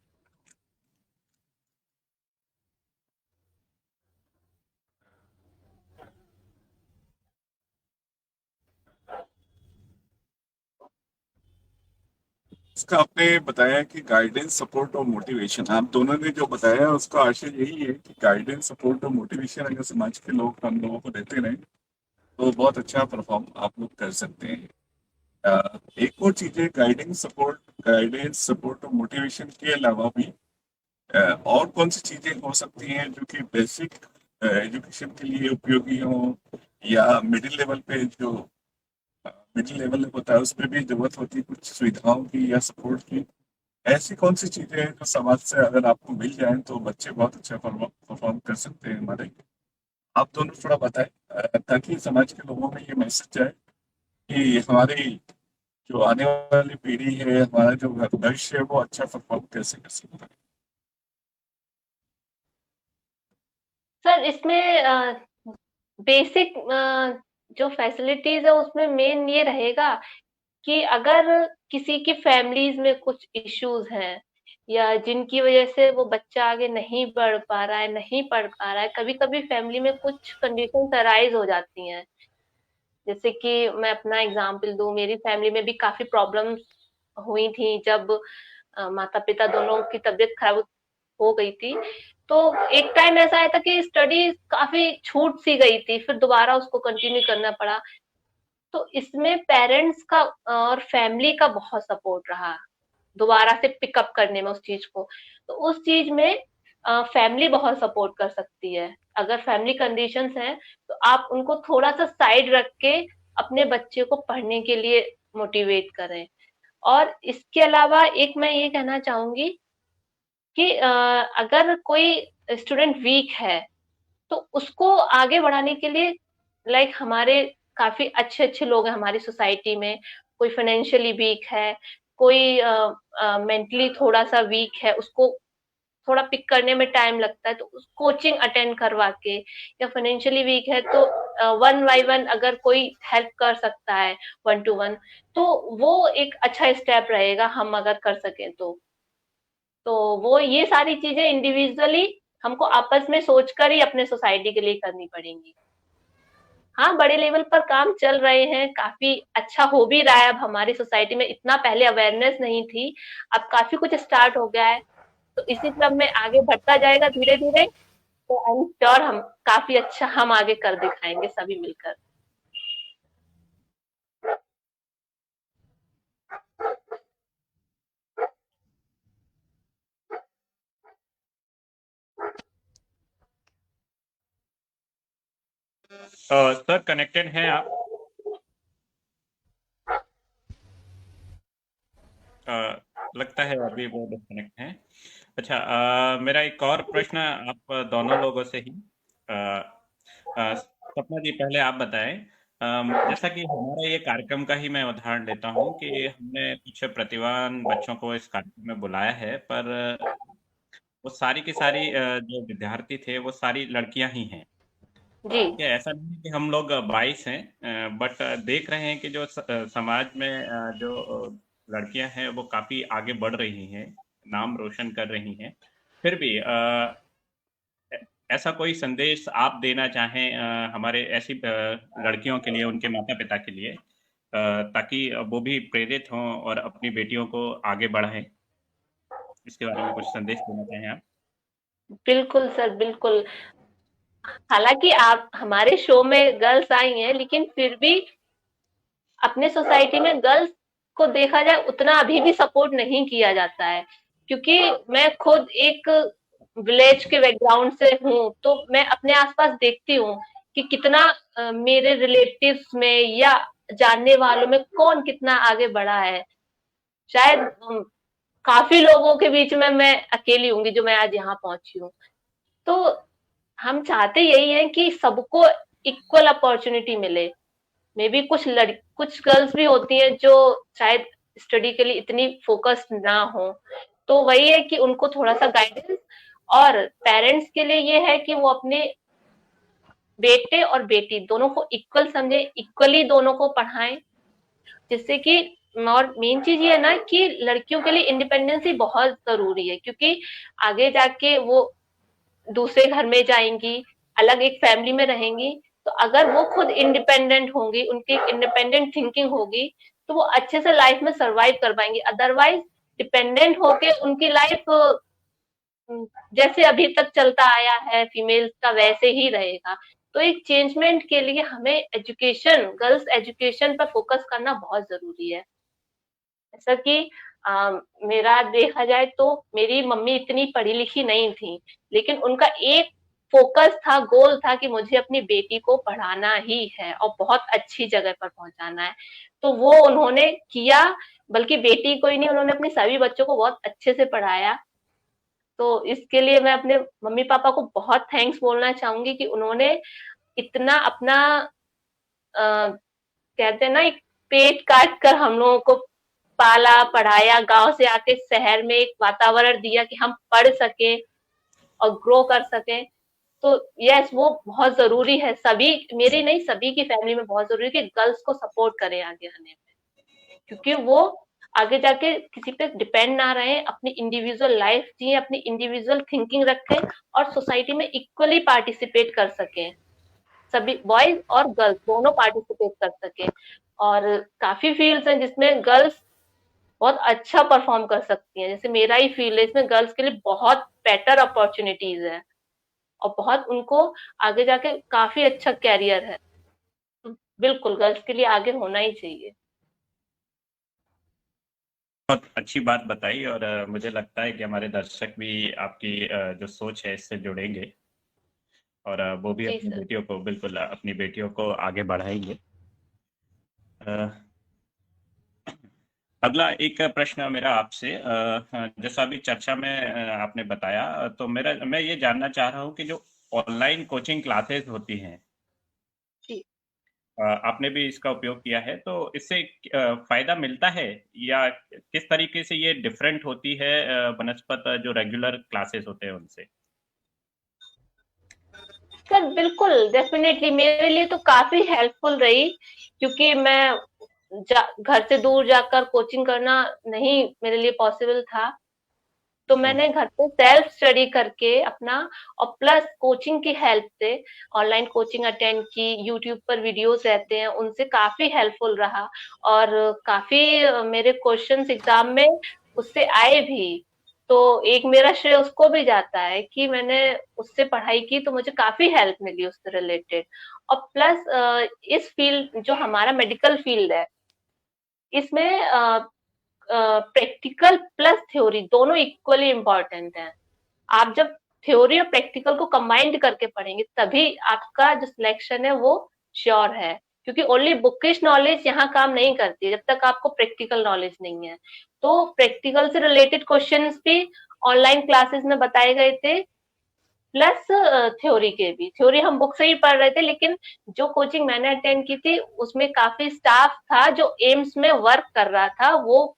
इसका आपने बताया कि गाइडेंस, सपोर्ट और मोटिवेशन, आप दोनों ने जो बताया उसका आशय यही है कि गाइडेंस, सपोर्ट और मोटिवेशन अगर समाज के लोग हम लोगों को देते रहें तो बहुत अच्छा परफॉर्म आप लोग कर सकते हैं। एक और चीज है, गाइडेंस सपोर्ट और मोटिवेशन के अलावा भी और कौन सी चीजें हो सकती हैं जो कि बेसिक एजुकेशन के लिए उपयोगी हो, या मिडिल लेवल होता है उसमें भी जरूरत होती है कुछ सुविधाओं की या सपोर्ट की। ऐसी कौन सी चीजें हैं जो समाज से अगर आपको मिल जाए तो बच्चे बहुत अच्छा परफॉर्म कर सकते हैं हमारे। आप दोनों थोड़ा बताएं ताकि समाज के लोगों में ये मैसेज जाए कि हमारी जो आने वाली पीढ़ी है, हमारा जो भविष्य है, वो अच्छा परफॉर्म कैसे कर सकता है। सर इसमें बेसिक जो फैसिलिटीज है उसमें मेन ये रहेगा कि अगर किसी की फैमिलीज में कुछ इश्यूज हैं या जिनकी वजह से वो बच्चा आगे नहीं बढ़ पा रहा है, नहीं पढ़ पा रहा है, कभी कभी फैमिली में कुछ कंडीशन अराइज हो जाती हैं। जैसे कि मैं अपना एग्जांपल दूं, मेरी फैमिली में भी काफी प्रॉब्लम्स हुई थी जब माता पिता दोनों की तबीयत खराब हो गई थी। तो एक टाइम ऐसा आया था कि स्टडी काफी छूट सी गई थी, फिर दोबारा उसको कंटिन्यू करना पड़ा। तो इसमें पेरेंट्स का और फैमिली का बहुत सपोर्ट रहा दोबारा से पिकअप करने में उस चीज को। तो उस चीज में फैमिली बहुत सपोर्ट कर सकती है। अगर फैमिली कंडीशंस हैं तो आप उनको थोड़ा सा साइड रख के अपने बच्चे को पढ़ने के लिए मोटिवेट करें। और इसके अलावा एक मैं ये कहना चाहूंगी कि अगर कोई स्टूडेंट वीक है तो उसको आगे बढ़ाने के लिए लाइक हमारे काफी अच्छे अच्छे लोग हैं हमारी सोसाइटी में। कोई फाइनेंशियली वीक है, कोई मेंटली थोड़ा सा वीक है, उसको थोड़ा पिक करने में टाइम लगता है, तो उस कोचिंग अटेंड करवा के, या फाइनेंशियली वीक है तो वन बाय वन अगर कोई हेल्प कर सकता है, वन टू वन, तो वो एक अच्छा स्टेप रहेगा हम अगर कर सकें तो वो ये सारी चीजें इंडिविजुअली हमको आपस में सोचकर ही अपने सोसाइटी के लिए करनी पड़ेंगी। हाँ, बड़े लेवल पर काम चल रहे हैं, काफी अच्छा हो भी रहा है। अब हमारी सोसाइटी में इतना पहले अवेयरनेस नहीं थी, अब काफी कुछ स्टार्ट हो गया है। तो इसी क्रम में आगे बढ़ता जाएगा धीरे धीरे। तो आई एम श्योर हम काफी अच्छा हम आगे कर दिखाएंगे सभी मिलकर। सर कनेक्टेड हैं आप? लगता है अभी वो डिस्कनेक्ट है। अच्छा, मेरा एक और प्रश्न आप दोनों लोगों से ही। सपना जी, पहले आप बताएं। जैसा कि हमारा ये कार्यक्रम का ही मैं उदाहरण लेता हूँ कि हमने कुछ प्रतिभावान बच्चों को इस कार्यक्रम में बुलाया है, पर वो सारी की सारी जो विद्यार्थी थे वो सारी लड़कियां ही हैं। जी ठीक है, ऐसा नहीं है कि हम लोग 22 हैं, बट देख रहे हैं कि जो समाज में जो लड़कियां हैं वो काफी आगे बढ़ रही हैं, नाम रोशन कर रही हैं। फिर भी ऐसा कोई संदेश आप देना चाहें हमारे ऐसी लड़कियों के लिए, उनके माता पिता के लिए, ताकि वो भी प्रेरित हों और अपनी बेटियों को आगे बढ़ाएं, इसके बारे में कुछ संदेश देना चाहें आप? बिल्कुल सर, बिल्कुल। हालांकि आप हमारे शो में गर्ल्स आई हैं, लेकिन फिर भी अपने सोसाइटी में गर्ल्स को देखा जाए उतना अभी भी सपोर्ट नहीं किया जाता है, क्योंकि मैं खुद एक विलेज के बैकग्राउंड से हूँ, तो मैं अपने आसपास देखती हूँ कि कितना मेरे रिलेटिव्स में या जानने वालों में कौन कितना आगे बढ़ा है। शायद काफी लोगों के बीच में मैं अकेली होंगी जो मैं आज यहाँ पहुंची हूँ। तो हम चाहते यही है कि सबको इक्वल अपॉर्चुनिटी मिले। मे बी कुछ गर्ल्स भी होती हैं जो शायद स्टडी के लिए इतनी फोकस्ड ना हो, तो वही है कि उनको थोड़ा सा गाइडेंस, और पेरेंट्स के लिए ये है कि वो अपने बेटे और बेटी दोनों को इक्वल समझे, इक्वली दोनों को पढ़ाएं, जिससे कि और मेन चीज ये है ना कि लड़कियों के लिए इंडिपेंडेंसी बहुत जरूरी है, क्योंकि आगे जाके वो दूसरे घर में जाएंगी, अलग एक फैमिली में रहेंगी, तो अगर वो खुद इंडिपेंडेंट होंगी, उनकी इंडिपेंडेंट थिंकिंग होगी, तो वो अच्छे से लाइफ में सरवाइव कर पाएंगी। अदरवाइज डिपेंडेंट होके उनकी लाइफ जैसे अभी तक चलता आया है फीमेल्स का वैसे ही रहेगा। तो एक चेंजमेंट के लिए हमें एजुकेशन, गर्ल्स एजुकेशन पर फोकस करना बहुत जरूरी है। ऐसा कि मेरा देखा जाए तो मेरी मम्मी इतनी पढ़ी लिखी नहीं थी, लेकिन उनका एक फोकस था, गोल था कि मुझे अपनी बेटी को पढ़ाना ही है और बहुत अच्छी जगह पर पहुंचाना है। तो वो उन्होंने किया, बल्कि बेटी को ही नहीं, उन्होंने अपने सभी बच्चों को बहुत अच्छे से पढ़ाया। तो इसके लिए मैं अपने मम्मी पापा को बहुत थैंक्स बोलना चाहूंगी कि उन्होंने इतना अपना कहते हैं ना, एक पेट काट कर हम लोगों को पाला पढ़ाया, गांव से आके शहर में एक वातावरण दिया कि हम पढ़ सके और ग्रो कर सके। तो यस, वो बहुत जरूरी है, सभी, मेरी नहीं सभी की फैमिली में बहुत जरूरी है कि गर्ल्स को सपोर्ट करें आगे आने में, क्योंकि वो आगे जाके किसी पे डिपेंड ना रहे, अपनी इंडिविजुअल लाइफ जिए, अपनी इंडिविजुअल थिंकिंग रखें और सोसाइटी में इक्वली पार्टिसिपेट कर सकें। सभी बॉयज और गर्ल्स दोनों पार्टिसिपेट कर सके। और काफी फील्ड्स हैं जिसमें गर्ल्स बहुत अच्छा परफॉर्म कर सकती हैं, जैसे मेरा ही फील्ड है, इसमें गर्ल्स के लिए बहुत बेटर अपॉर्चुनिटीज है और बहुत उनको आगे जाके काफी अच्छा कैरियर है। तो बिल्कुल गर्ल्स के लिए आगे होना ही चाहिए। बहुत अच्छी बात बताई, और मुझे लगता है कि हमारे दर्शक भी आपकी जो सोच है इससे जुड़ेंगे, और वो भी जी अपनी सर। बेटियों को, बिल्कुल अपनी बेटियों को आगे बढ़ाएंगे। अगला एक प्रश्न मेरा आपसे, जैसा अभी चर्चा में आपने बताया, तो मैं ये जानना चाह रहा हूँ कि जो ऑनलाइन कोचिंग क्लासेस होती हैं, जी आपने भी इसका उपयोग किया है, तो इससे फायदा मिलता है, या किस तरीके से ये डिफरेंट होती है बनस्पत जो रेगुलर क्लासेस होते हैं उनसे? सर बिल्कुल, डेफिनेटली मेरे लिए तो काफी हेल्पफुल रही, क्योंकि मैं घर से दूर जाकर कोचिंग करना नहीं मेरे लिए पॉसिबल था। तो मैंने घर पे सेल्फ स्टडी करके अपना, और प्लस कोचिंग की हेल्प से ऑनलाइन कोचिंग अटेंड की, यूट्यूब पर वीडियोस रहते हैं उनसे काफी हेल्पफुल रहा, और काफी मेरे क्वेश्चंस एग्जाम में उससे आए भी। तो एक मेरा श्रेय उसको भी जाता है कि मैंने उससे पढ़ाई की, तो मुझे काफी हेल्प मिली उससे रिलेटेड। और प्लस इस फील्ड जो हमारा मेडिकल फील्ड है, इसमें प्रैक्टिकल प्लस थ्योरी दोनों इक्वली इम्पोर्टेंट है। आप जब थ्योरी और प्रैक्टिकल को कंबाइंड करके पढ़ेंगे तभी आपका जो सिलेक्शन है वो श्योर है। क्योंकि ओनली बुकिश नॉलेज यहाँ काम नहीं करती है जब तक आपको प्रैक्टिकल नॉलेज नहीं है। तो प्रैक्टिकल से रिलेटेड क्वेश्चंस भी ऑनलाइन क्लासेस में बताए गए थे, प्लस थ्योरी के भी। थ्योरी हम बुक से ही पढ़ रहे थे, लेकिन जो कोचिंग मैंने अटेंड की थी उसमें काफी स्टाफ था जो एम्स में वर्क कर रहा था, वो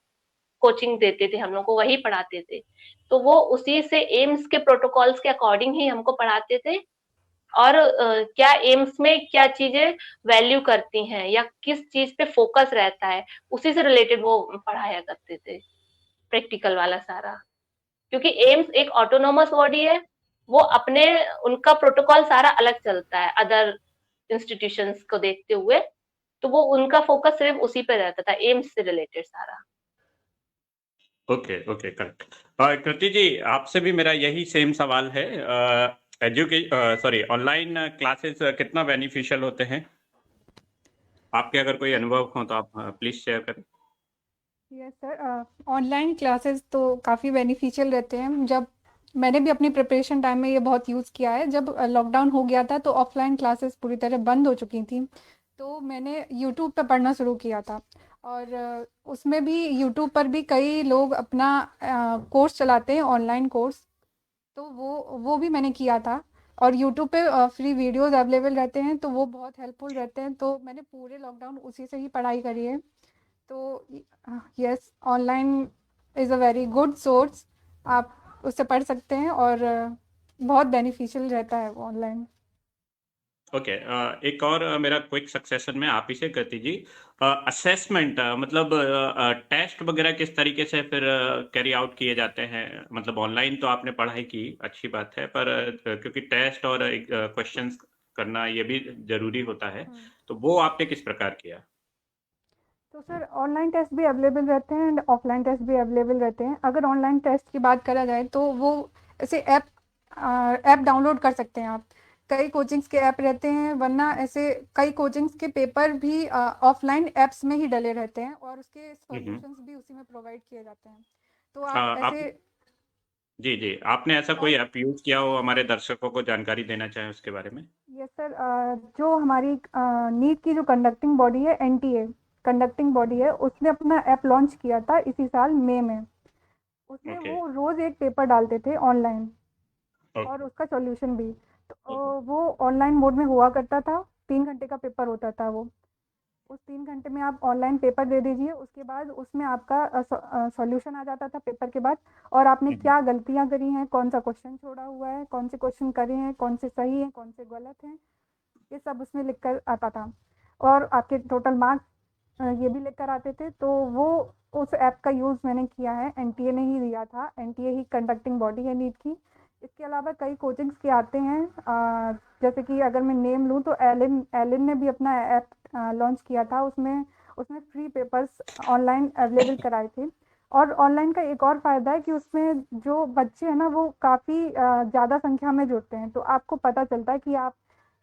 कोचिंग देते थे हम लोग को, वही पढ़ाते थे। तो वो उसी से एम्स के प्रोटोकॉल्स के अकॉर्डिंग ही हमको पढ़ाते थे, और क्या एम्स में क्या चीजें वैल्यू करती हैं या किस चीज पे फोकस रहता है, उसी से रिलेटेड वो पढ़ाया करते थे, प्रैक्टिकल वाला सारा। क्योंकि एम्स एक ऑटोनोमस बॉडी है, वो अपने उनका प्रोटोकॉल सारा अलग चलता है अदर इंस्टीट्यूशंस को देखते हुए, तो वो उनका फोकस सिर्फ उसी पे रहता था, एम्स से रिलेटेड सारा। Okay okay, correct. Kriti ji, आपसे भी मेरा यही सेम सवाल है। ऑनलाइन क्लासेस कितना बेनिफिशियल होते हैं? आपके अगर कोई अनुभव हो तो आप प्लीज शेयर करें। यस सर, ऑनलाइन क्लासेस तो काफ़ी बेनिफिशियल रहते हैं। जब मैंने भी अपनी प्रिपरेशन टाइम में ये बहुत यूज़ किया है। जब लॉकडाउन हो गया था तो ऑफलाइन क्लासेस पूरी तरह बंद हो चुकी थी, तो मैंने यूट्यूब पे पढ़ना शुरू किया था। और उसमें भी यूट्यूब पर भी कई लोग अपना कोर्स चलाते हैं, ऑनलाइन कोर्स, तो वो भी मैंने किया था। और यूट्यूब पे फ्री वीडियोस अवेलेबल रहते हैं, तो वो बहुत हेल्पफुल रहते हैं। तो मैंने पूरे लॉकडाउन उसी से ही पढ़ाई करी है। तो yes, online is a very good source, आप उससे पढ़ सकते हैं, और बहुत बेनिफिशियल रहता है वो ऑनलाइन। ओके, एक और मेरा क्विक सक्सेशन में आप ही से करती जी, असेसमेंट मतलब टेस्ट वगैरह किस तरीके से फिर कैरी आउट किए जाते हैं? मतलब ऑनलाइन तो आपने पढ़ाई की, अच्छी बात है, पर क्योंकि टेस्ट और क्वेश्चंस करना ये भी जरूरी होता है, तो वो आपने किस प्रकार किया? तो सर, ऑनलाइन टेस्ट भी अवेलेबल रहते हैं एंड ऑफलाइन टेस्ट भी अवेलेबल रहते हैं। अगर ऑनलाइन टेस्ट की बात करा जाए तो वो ऐसे ऐप डाउनलोड कर सकते हैं आप। कई कोचिंग्स के ऐप रहते हैं, वरना ऐसे कई कोचिंग्स के पेपर भी ऑफलाइन ऐप्स में ही डले रहते हैं, और उसके सॉल्यूशंस भी उसी में प्रोवाइड किए जाते हैं। तो आप आप ऐसे जी जी, आपने ऐसा कोई ऐप यूज किया हो, हमारे दर्शकों को जानकारी देना चाहें उसके बारे में? यस सर, जो हमारी नीट की जो कंडक्टिंग बॉडी है, एनटीए कंडक्टिंग बॉडी है, उसने अपना ऐप लॉन्च किया था इसी साल मई में। उसमें ओके वो रोज़ एक पेपर डालते थे ऑनलाइन, और ओके। उसका सॉल्यूशन भी। तो वो ऑनलाइन मोड में हुआ करता था, 3 घंटे का पेपर होता था वो। उस 3 घंटे में आप ऑनलाइन पेपर दे दीजिए, उसके बाद उसमें आपका सॉल्यूशन आ जाता था पेपर के बाद, और आपने क्या गलतियां करी हैं, कौन सा क्वेश्चन छोड़ा हुआ है, कौन से क्वेश्चन करे हैं, कौन से सही हैं, कौन से गलत हैं, ये सब उसमें लिख कर आता था। और आपके टोटल मार्क्स ये भी लेकर आते थे। तो वो उस ऐप का यूज़ मैंने किया है, एनटीए ने ही दिया था, एनटीए ही कंडक्टिंग बॉडी है नीट की। इसके अलावा कई कोचिंग्स के आते हैं, जैसे कि अगर मैं नेम लूँ तो एलिन एलिन ने भी अपना ऐप लॉन्च किया था। उसमें उसमें फ्री पेपर्स ऑनलाइन अवेलेबल कराए थे। और ऑनलाइन का एक और फ़ायदा है कि उसमें जो बच्चे हैं ना, वो काफ़ी ज़्यादा संख्या में जुड़ते हैं, तो आपको पता चलता है कि आप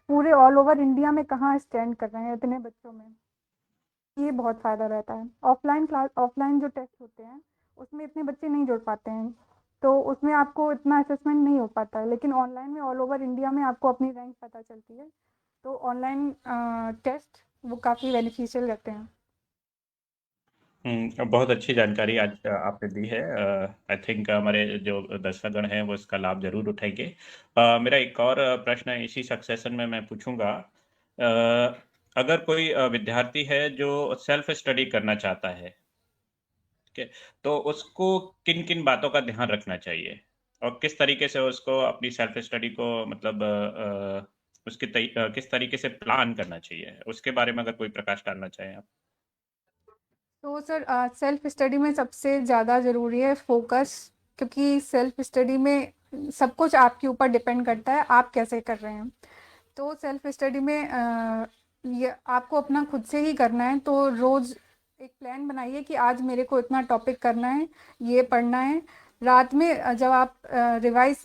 पूरे ऑल ओवर इंडिया में कहाँ स्टैंड कर रहे हैं इतने बच्चों में। ये बहुत फ़ायदा रहता है। ऑफलाइन जो टेस्ट होते हैं उसमें इतने बच्चे नहीं जुड़ पाते हैं, तो उसमें आपको इतना असेसमेंट नहीं हो पाता है। लेकिन ऑनलाइन में ऑल ओवर इंडिया में आपको अपनी रैंक पता चलती है। तो ऑनलाइन टेस्ट वो काफ़ी बेनिफिशियल रहते हैं। बहुत अच्छी जानकारी आज आपने दी है। आई थिंक हमारे जो दर्शकगण हैं वो इसका लाभ जरूर उठाएंगे। मेरा एक और प्रश्न इसी सक्सेशन में मैं पूछूंगा। अगर कोई विद्यार्थी है जो सेल्फ स्टडी करना चाहता है, ठीक है, तो उसको किन किन बातों का ध्यान रखना चाहिए और किस तरीके से उसको अपनी सेल्फ स्टडी को मतलब किस तरीके से प्लान करना चाहिए, उसके बारे में अगर कोई प्रकाश डालना चाहें आप। तो सर, सेल्फ स्टडी में सबसे ज़्यादा ज़रूरी है फोकस, क्योंकि सेल्फ स्टडी में सब कुछ आपके ऊपर डिपेंड करता है, आप कैसे कर रहे हैं। तो सेल्फ स्टडी में ये आपको अपना खुद से ही करना है। तो रोज़ एक प्लान बनाइए कि आज मेरे को इतना टॉपिक करना है, ये पढ़ना है। रात में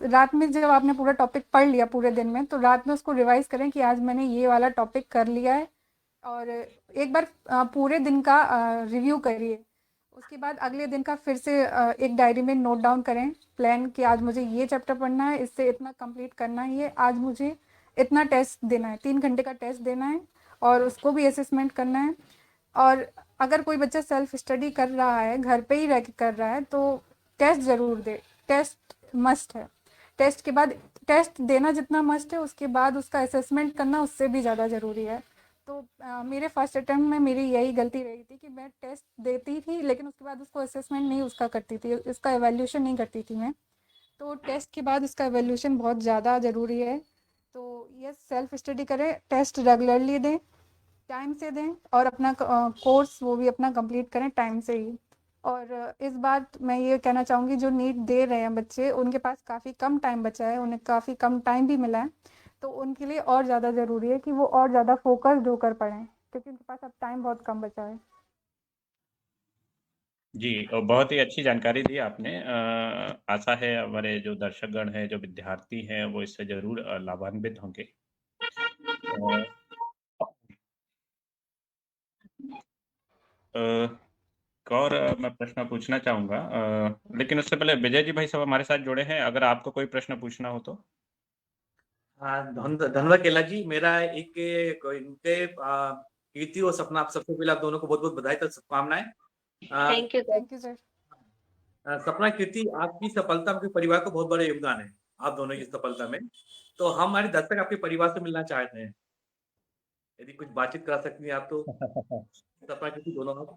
रात में जब आपने पूरा टॉपिक पढ़ लिया पूरे दिन में, तो रात में उसको रिवाइज़ करें कि आज मैंने ये वाला टॉपिक कर लिया है। और एक बार पूरे दिन का रिव्यू करिए। उसके बाद अगले दिन का फिर से एक डायरी में नोट डाउन करें प्लान कि आज मुझे ये चैप्टर पढ़ना है, इससे इतना कंप्लीट करना है, ये आज मुझे इतना टेस्ट देना है, 3 घंटे का टेस्ट देना है। और उसको भी असेसमेंट करना है। और अगर कोई बच्चा सेल्फ स्टडी कर रहा है, घर पे ही रह के कर रहा है, तो टेस्ट ज़रूर दे। टेस्ट मस्ट है। टेस्ट के बाद टेस्ट देना जितना मस्ट है, उसके बाद उसका असेसमेंट करना उससे भी ज़्यादा ज़रूरी है। तो मेरे फर्स्ट अटेम्प्ट में मेरी यही गलती रही थी कि मैं टेस्ट देती थी, लेकिन उसके बाद उसको असेसमेंट नहीं उसका करती थी, उसका एवेल्यूशन नहीं करती थी मैं। तो टेस्ट के बाद उसका एवेल्यूशन बहुत ज़्यादा ज़रूरी है। तो ये सेल्फ स्टडी करें, टेस्ट रेगुलरली दें, टाइम से दें, और अपना कोर्स वो भी अपना कंप्लीट करें टाइम से ही। और इस बार मैं ये कहना चाहूँगी, जो नीट दे रहे हैं बच्चे, उनके पास काफ़ी कम टाइम बचा है, उन्हें काफ़ी कम टाइम भी मिला है, तो उनके लिए और ज़्यादा ज़रूरी है कि वो और ज़्यादा फोकस्ड होकर पढ़ें, क्योंकि उनके पास अब टाइम बहुत कम बचा है। जी, और बहुत ही अच्छी जानकारी दी आपने। आशा है हमारे जो दर्शकगण हैं, जो विद्यार्थी हैं, वो इससे ज़रूर लाभान्वित होंगे। अ, एक और मैं प्रश्न पूछना चाहूँगा, लेकिन उससे पहले विजय जी भाई साहब हमारे साथ जुड़े हैं, अगर आपको कोई प्रश्न पूछना हो तो? धन्यवाद केला जी। मेरा एक इनके कीर्ति और सपना, आप सबसे पहले आप दोनों को बहुत-बहुत बधाई तथा शुभकामनाएँ। Thank you sir. Thank you sir. सपना, कीर्ति, आपकी सफलता आपके परिवार को बहुत बड़ा योगदान है, आप दोनों की सफलता में। तो हमारे दर्शक आपके परिवार से मिलना चाहते हैं। यदि कुछ बातचीत करा सकती हैं आप तो। सपना, कीर्ति दोनों आप।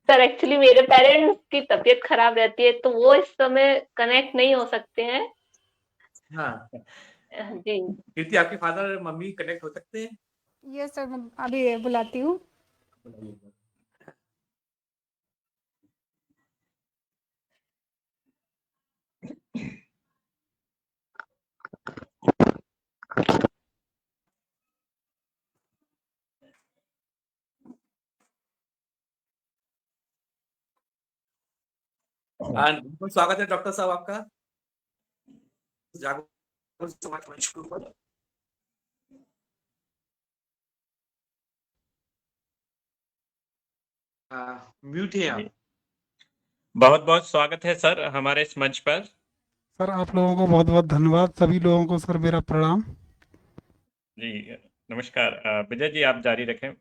सर एक्चुअली मेरे पेरेंट्स की तबीयत खराब रहती है, तो वो इस समय कनेक्ट नहीं हो सकते हैं। हाँ, जी। कीर्ति, आपके फादर मम्मी कनेक्ट हो सकते हैं? ये सर मैं अभी बुलाती हूँ। बहुत स्वागत है डॉक्टर साहब आपका जागरूक समाज मंच के ऊपर। म्यूट है आप। बहुत-बहुत स्वागत है सर हमारे इस मंच पर। सर आप लोगों को बहुत बहुत धन्यवाद, सभी लोगों को सर मेरा प्रणाम। जी, नमस्कार। विजय जी आप जारी रखें।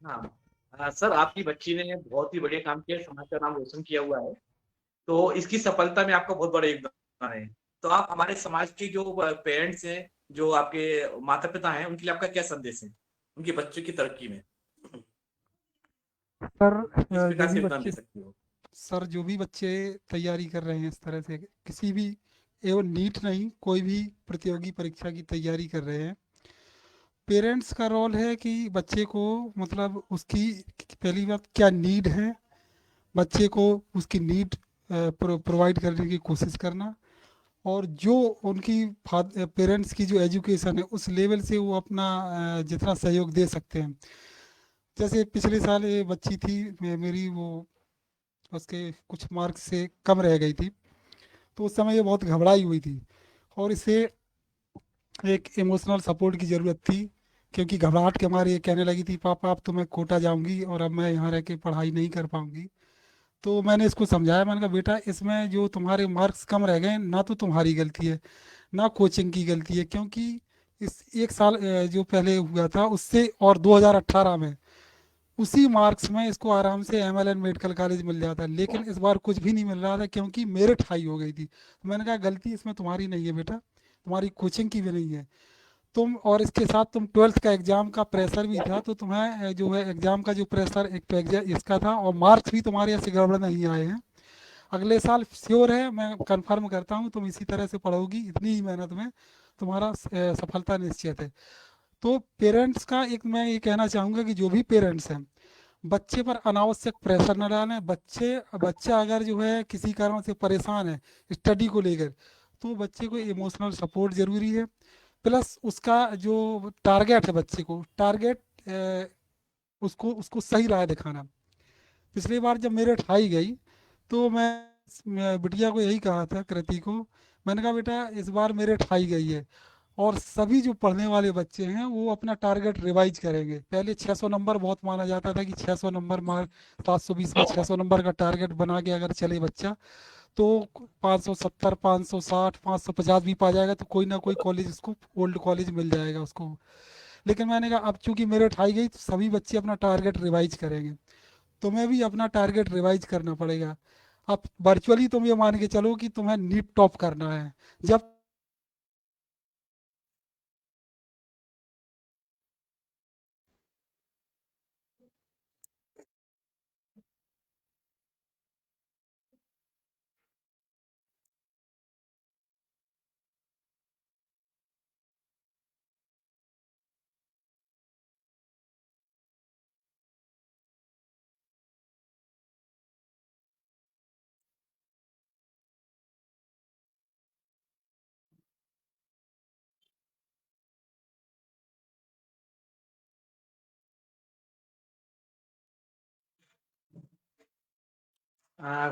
हाँ, सर आपकी बच्ची ने बहुत ही बढ़िया काम किया, समाज का नाम रोशन किया हुआ है, तो इसकी सफलता में आपका बहुत बड़ा योगदान है। तो आप हमारे समाज के जो पेरेंट्स हैं, जो आपके माता पिता हैं, उनके लिए आपका क्या संदेश है उनके बच्चों की तरक्की में? सर किस प्रकार जो से भी योगदान दे बच्चे सकते हो? सर जो भी बच्चे तैयारी कर रहे हैं इस तरह से, किसी भी एवं नीट नहीं, कोई भी प्रतियोगी परीक्षा की तैयारी कर रहे हैं, पेरेंट्स का रोल है कि बच्चे को मतलब उसकी पहली बात क्या नीड है, बच्चे को उसकी नीड प्रोवाइड करने की कोशिश करना, और जो उनकी पेरेंट्स की जो एजुकेशन है उस लेवल से वो अपना जितना सहयोग दे सकते हैं। जैसे पिछले साल ये बच्ची थी मेरी, वो उसके कुछ मार्क्स से कम रह गई थी, तो उस समय ये बहुत घबराई हुई थी, और इसे एक इमोशनल सपोर्ट की ज़रूरत थी, क्योंकि घबराहट के मारे ये कहने लगी थी, पापा अब तो मैं कोटा जाऊंगी और अब मैं यहाँ रह के पढ़ाई नहीं कर पाऊंगी। तो मैंने इसको समझाया, मैंने कहा बेटा इसमें जो तुम्हारे मार्क्स कम रह गए ना तो तुम्हारी गलती है ना कोचिंग की गलती है, क्योंकि इस एक साल जो पहले हुआ था उससे, और 2018 में उसी मार्क्स में इसको आराम से एमएलएन मेडिकल कॉलेज मिल जाता, लेकिन इस बार कुछ भी नहीं मिल रहा था क्योंकि मेरिट हाई हो गई थी। तो मैंने कहा गलती इसमें तुम्हारी नहीं है बेटा, तुम्हारी कोचिंग की भी नहीं है तुम, और इसके साथ तुम 12th का एग्जाम का प्रेशर भी था, तो तुम्हें जो है एग्जाम का जो प्रेशर एक तो इसका था, और मार्क्स भी तुम्हारे ऐसे गड़बड़ नहीं आए हैं। अगले साल श्योर है, मैं कंफर्म करता हूँ, तुम इसी तरह से पढ़ोगी, इतनी ही मेहनत में तुम्हारा सफलता निश्चित है। तो पेरेंट्स का एक मैं ये कहना चाहूँगा कि जो भी पेरेंट्स हैं, बच्चे पर अनावश्यक प्रेशर न डालें। बच्चा अगर जो है किसी कारण से परेशान है स्टडी को लेकर, तो बच्चे को इमोशनल सपोर्ट ज़रूरी है, प्लस उसका जो टारगेट है, बच्चे को टारगेट उसको उसको सही राह दिखाना। पिछली बार जब मेरिट हाई गई, तो मैं बिटिया को यही कहा था, कृति को, मैंने कहा बेटा इस बार मेरिट हाई गई है, और सभी जो पढ़ने वाले बच्चे हैं वो अपना टारगेट रिवाइज करेंगे। पहले 600 नंबर बहुत माना जाता था कि 600 नंबर मार 720 में 600 नंबर का टारगेट बना के अगर चले बच्चा तो 570, 560, 550 भी पा जाएगा तो कोई ना कोई कॉलेज उसको, ओल्ड कॉलेज मिल जाएगा उसको। लेकिन मैंने कहा अब चूंकि मेरिट हाई गई तो सभी बच्चे अपना टारगेट रिवाइज करेंगे, तो मैं भी अपना टारगेट रिवाइज करना पड़ेगा। अब वर्चुअली तुम ये मान के चलो कि तुम्हें नीट टॉप करना है। जब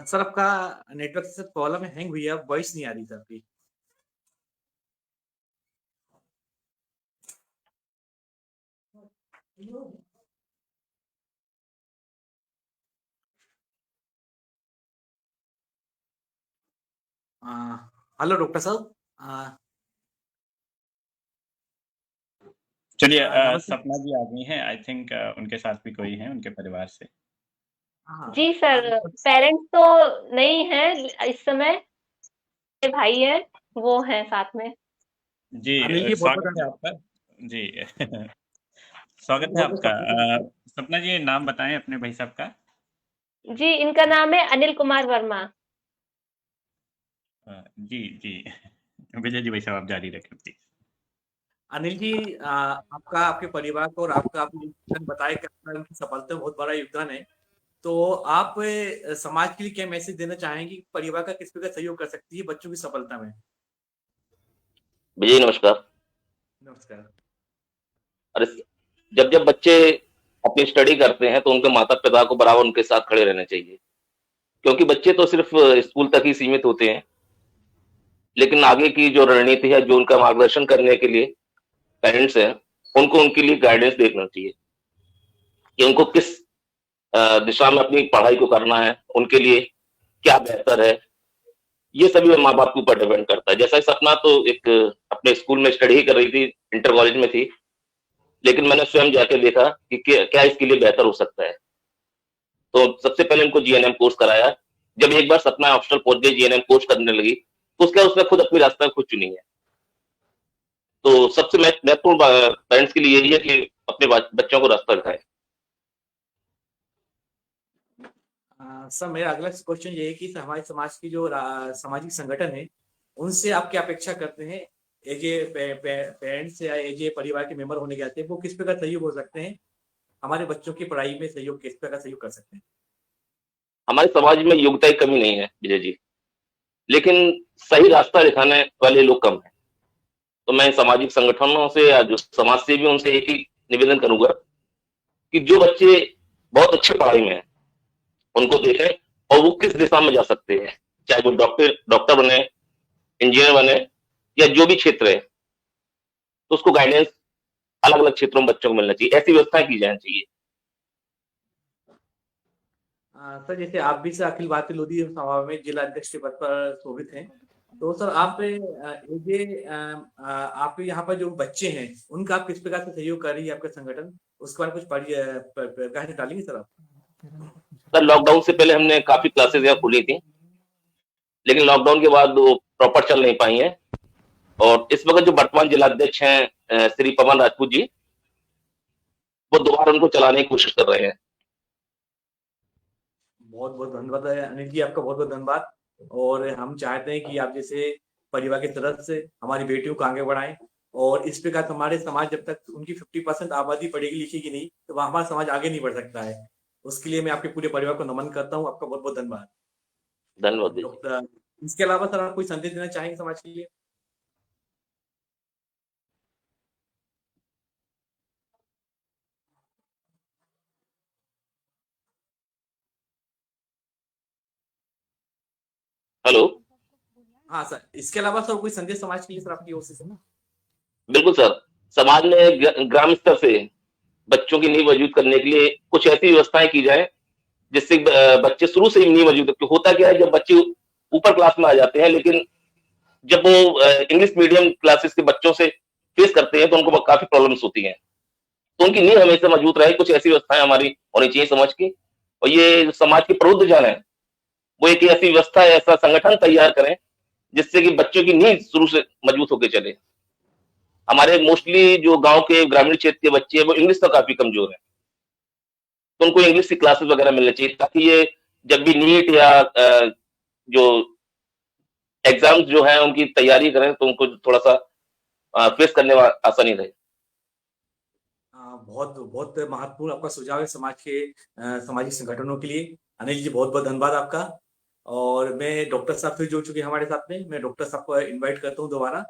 सर आपका नेटवर्क से प्रॉब्लम है, हैंग हुई है, वॉइस नहीं आ रही सर आपकी। हेलो डॉक्टर साहब। चलिए, नमस्ते। सपना जी आ गई हैं, आई थिंक उनके साथ भी कोई है उनके परिवार से। हाँ, जी सर, पेरेंट्स तो नहीं है इस समय, मेरे भाई है, वो है साथ में। जी, अनिल जी बहुत बहुत स्वागत है धन्यवाद। आपका। जी स्वागत है बहुत बहुत आपका। धन्यवाद। सपना जी, नाम बताएं अपने भाई साहब का। जी, इनका नाम है अनिल कुमार वर्मा। जी जी विजय जी, भाई साहब आप जारी रखें प्लीज। अनिल जी, आपका, आपके परिवार को और आपका आपने योगदान बताया कि आपका उनकी सफलता में बहुत बड़ा योगदान है। तो आप समाज के लिए क्या मैसेज देना चाहेंगे कि परिवार का किस प्रकार सहयोग कर सकती है बच्चों की सफलता में? विजय नमस्कार। नमस्कार। अरे, जब जब बच्चे अपनी स्टडी करते हैं तो उनके माता पिता को बराबर उनके साथ खड़े रहना चाहिए, क्योंकि बच्चे तो सिर्फ स्कूल तक ही सीमित होते हैं, लेकिन आगे की जो रणनीति है, जो उनका मार्गदर्शन करने के लिए पेरेंट्स हैं, उनको उनके लिए गाइडेंस देखना चाहिए कि उनको किस दिशा में अपनी पढ़ाई को करना है, उनके लिए क्या बेहतर है। ये सभी माँ बाप के ऊपर डिपेंड करता है। जैसा कि सपना तो एक अपने स्कूल में स्टडी ही कर रही थी, इंटर कॉलेज में थी, लेकिन मैंने स्वयं जाके देखा कि क्या इसके लिए बेहतर हो सकता है। तो सबसे पहले उनको जीएनएम कोर्स कराया। जब एक बार सपना हॉस्टल पहुंच गई, जीएनएम कोर्स करने लगी, तो उसके बाद उसने खुद अपनी रास्ता खुद चुनी है। तो सबसे महत्वपूर्ण पेरेंट्स के लिए यही है कि अपने बच्चों को रास्ता दिखाए। सर मेरा अगला क्वेश्चन ये है कि हमारे समाज की जो सामाजिक संगठन है, उनसे आप क्या अपेक्षा करते हैं? एज ए पेरेंट्स या एज ए परिवार के मेंबर होने के नाते वो किस प्रकार सहयोग हो सकते हैं, हमारे बच्चों की पढ़ाई में सहयोग किस प्रकार सहयोग कर सकते हैं? हमारे समाज में योग्यता की कमी नहीं है विजय जी, लेकिन सही रास्ता दिखाने वाले लोग कम हैं। तो मैं सामाजिक संगठनों से या जो समाज सेवी उनसे एक ही निवेदन करूंगा कि जो बच्चे बहुत अच्छे पढ़ाई में हैं, उनको देखें और वो किस दिशा में जा सकते हैं, चाहे वो डॉक्टर बने, इंजीनियर बने या जो भी क्षेत्र है, तो उसको गाइडेंस अलग अलग क्षेत्रों में बच्चों को मिलना चाहिए। ऐसी व्यवस्थाएं की जानी चाहिए। सर जैसे आप भी सर अखिल भारतीय लोधी सभा में जिला अध्यक्ष के पद पर शोभित हैं, तो सर आप आपके यहाँ पर जो बच्चे हैं उनका आप किस प्रकार से सहयोग कर रही है आपका संगठन, उसके बारे में कुछ प्रकाश डालेंगे सर आप? सर लॉकडाउन से पहले हमने काफी क्लासेस यहाँ खोली थी, लेकिन लॉकडाउन के बाद वो प्रॉपर चल नहीं पाई हैं। और इस वक्त जो वर्तमान जिलाध्यक्ष हैं श्री पवन राजपूत जी, वो दोबारा उनको चलाने की कोशिश कर रहे हैं। बहुत बहुत धन्यवाद अनिल जी, आपका बहुत बहुत धन्यवाद। और हम चाहते हैं कि आप जैसे परिवार की तरफ से हमारी बेटियों को आगे बढ़ाएं, और इस प्रकार हमारे समाज जब तक उनकी 50% आबादी पढ़ेगी लिखेगी नहीं तो हमारा समाज आगे नहीं बढ़ सकता है। उसके लिए मैं आपके पूरे परिवार को नमन करता हूँ। आपका बहुत बहुत धन्यवाद। धन्यवाद। डॉक्टर, इसके अलावा सर आप कोई संदेश देना चाहेंगे समाज के लिए? हेलो। हाँ सर, इसके अलावा सर कोई संदेश समाज के लिए सर आपकी ओर से? बिल्कुल सर, समाज में ग्राम स्तर से बच्चों की नींव मजबूत करने के लिए कुछ ऐसी व्यवस्थाएं की जाए जिससे बच्चे शुरू से ही नींव मजबूत। होता क्या है, जब बच्चे ऊपर क्लास में आ जाते हैं, लेकिन जब वो इंग्लिश मीडियम क्लासेस के बच्चों से फेस करते हैं तो उनको काफी प्रॉब्लम्स होती हैं। तो उनकी नींव हमेशा मजबूत रहे, कुछ ऐसी व्यवस्थाएं हमारी होनी चाहिए समाज की, और ये समाज की प्रबुद्ध जन है वो एक ऐसी व्यवस्था, ऐसा संगठन तैयार करें जिससे कि बच्चों की नींव शुरू से मजबूत होकर चले। हमारे मोस्टली जो गांव के ग्रामीण क्षेत्र के बच्चे हैं वो इंग्लिश का काफी कमजोर है, तो उनको इंग्लिश की क्लासेस वगैरह मिलनी चाहिए, ताकि ये जब भी नीट या जो एग्जाम्स जो है उनकी तैयारी करें तो उनको थोड़ा सा फेस करने में आसानी रहे। बहुत बहुत महत्वपूर्ण आपका सुझाव है समाज के सामाजिक संगठनों के लिए। अनिल जी बहुत बहुत धन्यवाद आपका। और मैं डॉक्टर साहब से जुड़ चुके हैं हमारे साथ में, मैं डॉक्टर साहब को इनवाइट करता हूँ दोबारा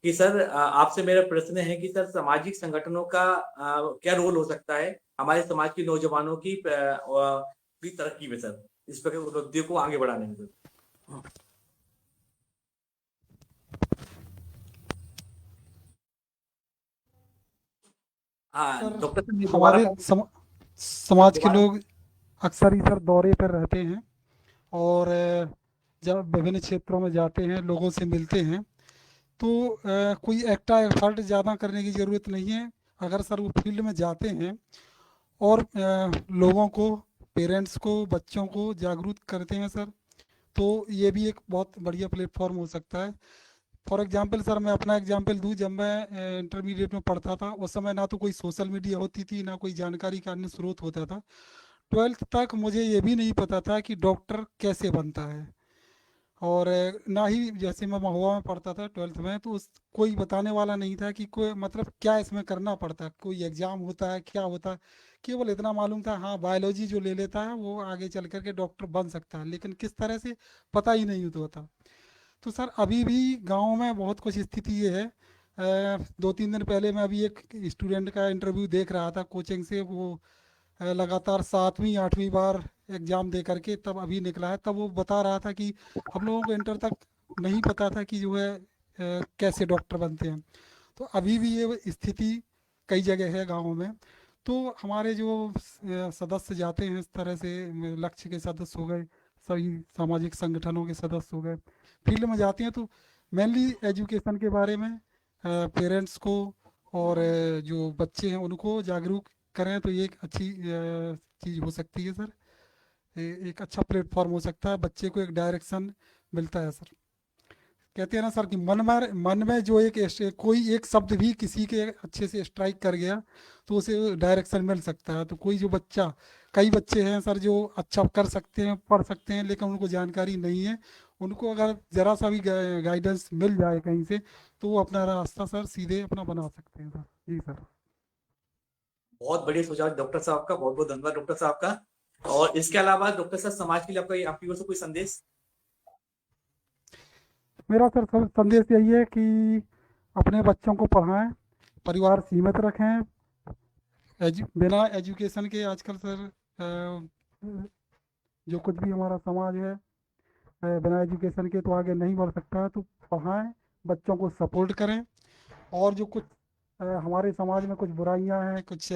कि सर आपसे मेरा प्रश्न है कि सर सामाजिक संगठनों का क्या रोल हो सकता है हमारे समाज के नौजवानों की तरक्की में सर, इस प्रकार उपलब्धियों को आगे बढ़ाने में सर। हाँ सर डॉक्टर साहब मैं दोबारा हमारे समाज के लोग अक्सर ही सर दौरे पर रहते हैं और जब विभिन्न क्षेत्रों में जाते हैं, लोगों से मिलते हैं, तो कोई एक्स्ट्रा एफर्ट ज़्यादा करने की ज़रूरत नहीं है। अगर सर वो फील्ड में जाते हैं और लोगों को, पेरेंट्स को, बच्चों को जागरूक करते हैं सर, तो ये भी एक बहुत बढ़िया प्लेटफॉर्म हो सकता है। फॉर एग्जांपल सर मैं अपना एग्जांपल दूं, जब मैं इंटरमीडिएट में पढ़ता था उस समय ना तो कोई सोशल मीडिया होती थी, ना कोई जानकारी का अन्य स्रोत होता था। 12th तक मुझे ये भी नहीं पता था कि डॉक्टर कैसे बनता है, और ना ही जैसे मैं महुआ में पढ़ता था 12th में, तो उस कोई बताने वाला नहीं था कि कोई मतलब क्या इसमें करना पड़ता है, कोई एग्ज़ाम होता है, क्या होता है। केवल इतना मालूम था हाँ बायोलॉजी जो ले लेता है वो आगे चल कर के डॉक्टर बन सकता है, लेकिन किस तरह से पता ही नहीं होता था। तो सर अभी भी गाँव में बहुत कुछ स्थिति ये है। 2-3 दिन पहले मैं अभी एक स्टूडेंट का इंटरव्यू देख रहा था कोचिंग से, वो लगातार 7वीं 8वीं बार एग्ज़ाम दे करके तब अभी निकला है। तब वो बता रहा था कि हम लोगों को इंटर तक नहीं पता था कि जो है कैसे डॉक्टर बनते हैं। तो अभी भी ये स्थिति कई जगह है गाँव में। तो हमारे जो सदस्य जाते हैं इस तरह से, लक्ष्य के सदस्य हो गए, सभी सामाजिक संगठनों के सदस्य हो गए, फील्ड में जाते हैं, तो मेनली एजुकेशन के बारे में पेरेंट्स को और जो बच्चे हैं उनको जागरूक करें, तो ये एक अच्छी चीज़ हो सकती है सर। एक अच्छा प्लेटफॉर्म हो सकता है, बच्चे को एक डायरेक्शन मिलता है सर। कहते हैं ना सर कि मन में जो कोई एक शब्द भी किसी के अच्छे से स्ट्राइक कर गया तो उसे डायरेक्शन मिल सकता है। तो कोई जो बच्चा, कई बच्चे हैं सर जो अच्छा कर सकते हैं, पढ़ सकते हैं, लेकिन उनको जानकारी नहीं है, उनको अगर ज़रा सा भी गाइडेंस मिल जाए कहीं से तो वो अपना रास्ता सर सीधे अपना बना सकते हैं सर। जी सर। बहुत बढ़िया सुझाव डॉक्टर साहब का, बहुत बहुत धन्यवाद डॉक्टर साहब का। और इसके अलावा डॉक्टर साहब समाज के लिए आपका आपकी ओर से कोई संदेश? मेरा सर संदेश यही है कि अपने बच्चों को पढ़ाएं, परिवार सीमित रखें। बिना एजुकेशन के आजकल सर जो कुछ भी हमारा समाज है बिना एजुकेशन के तो आगे नहीं बढ़ सकता है। तो पढ़ाएं, बच्चों को सपोर्ट करें, और जो कुछ हमारे समाज में कुछ बुराइयां हैं, कुछ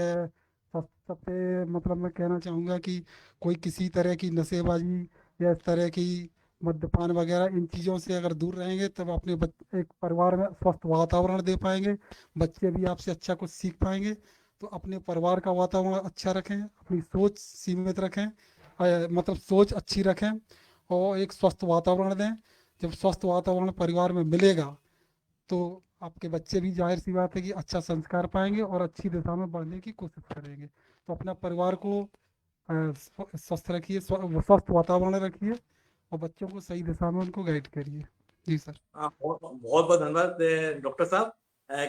सबसे मतलब मैं कहना चाहूँगा कि कोई किसी तरह की नशेबाजी या इस तरह की मद्यपान वगैरह, इन चीज़ों से अगर दूर रहेंगे तब अपने एक परिवार में स्वस्थ वातावरण दे पाएंगे, बच्चे भी आपसे अच्छा कुछ सीख पाएंगे। तो अपने परिवार का वातावरण अच्छा रखें, अपनी सोच सीमित रखें, मतलब सोच अच्छी रखें और एक स्वस्थ वातावरण दें। जब स्वस्थ वातावरण परिवार में मिलेगा तो आपके बच्चे भी जाहिर सी बात है कि अच्छा संस्कार पाएंगे और अच्छी दिशा में बढ़ने की कोशिश करेंगे। तो अपना परिवार को स्वस्थ रखिए, स्वस्थ वातावरण रखिए और बच्चों को सही दिशा में उनको गाइड करिए। जी सर। बहुत बहुत धन्यवाद डॉक्टर साहब।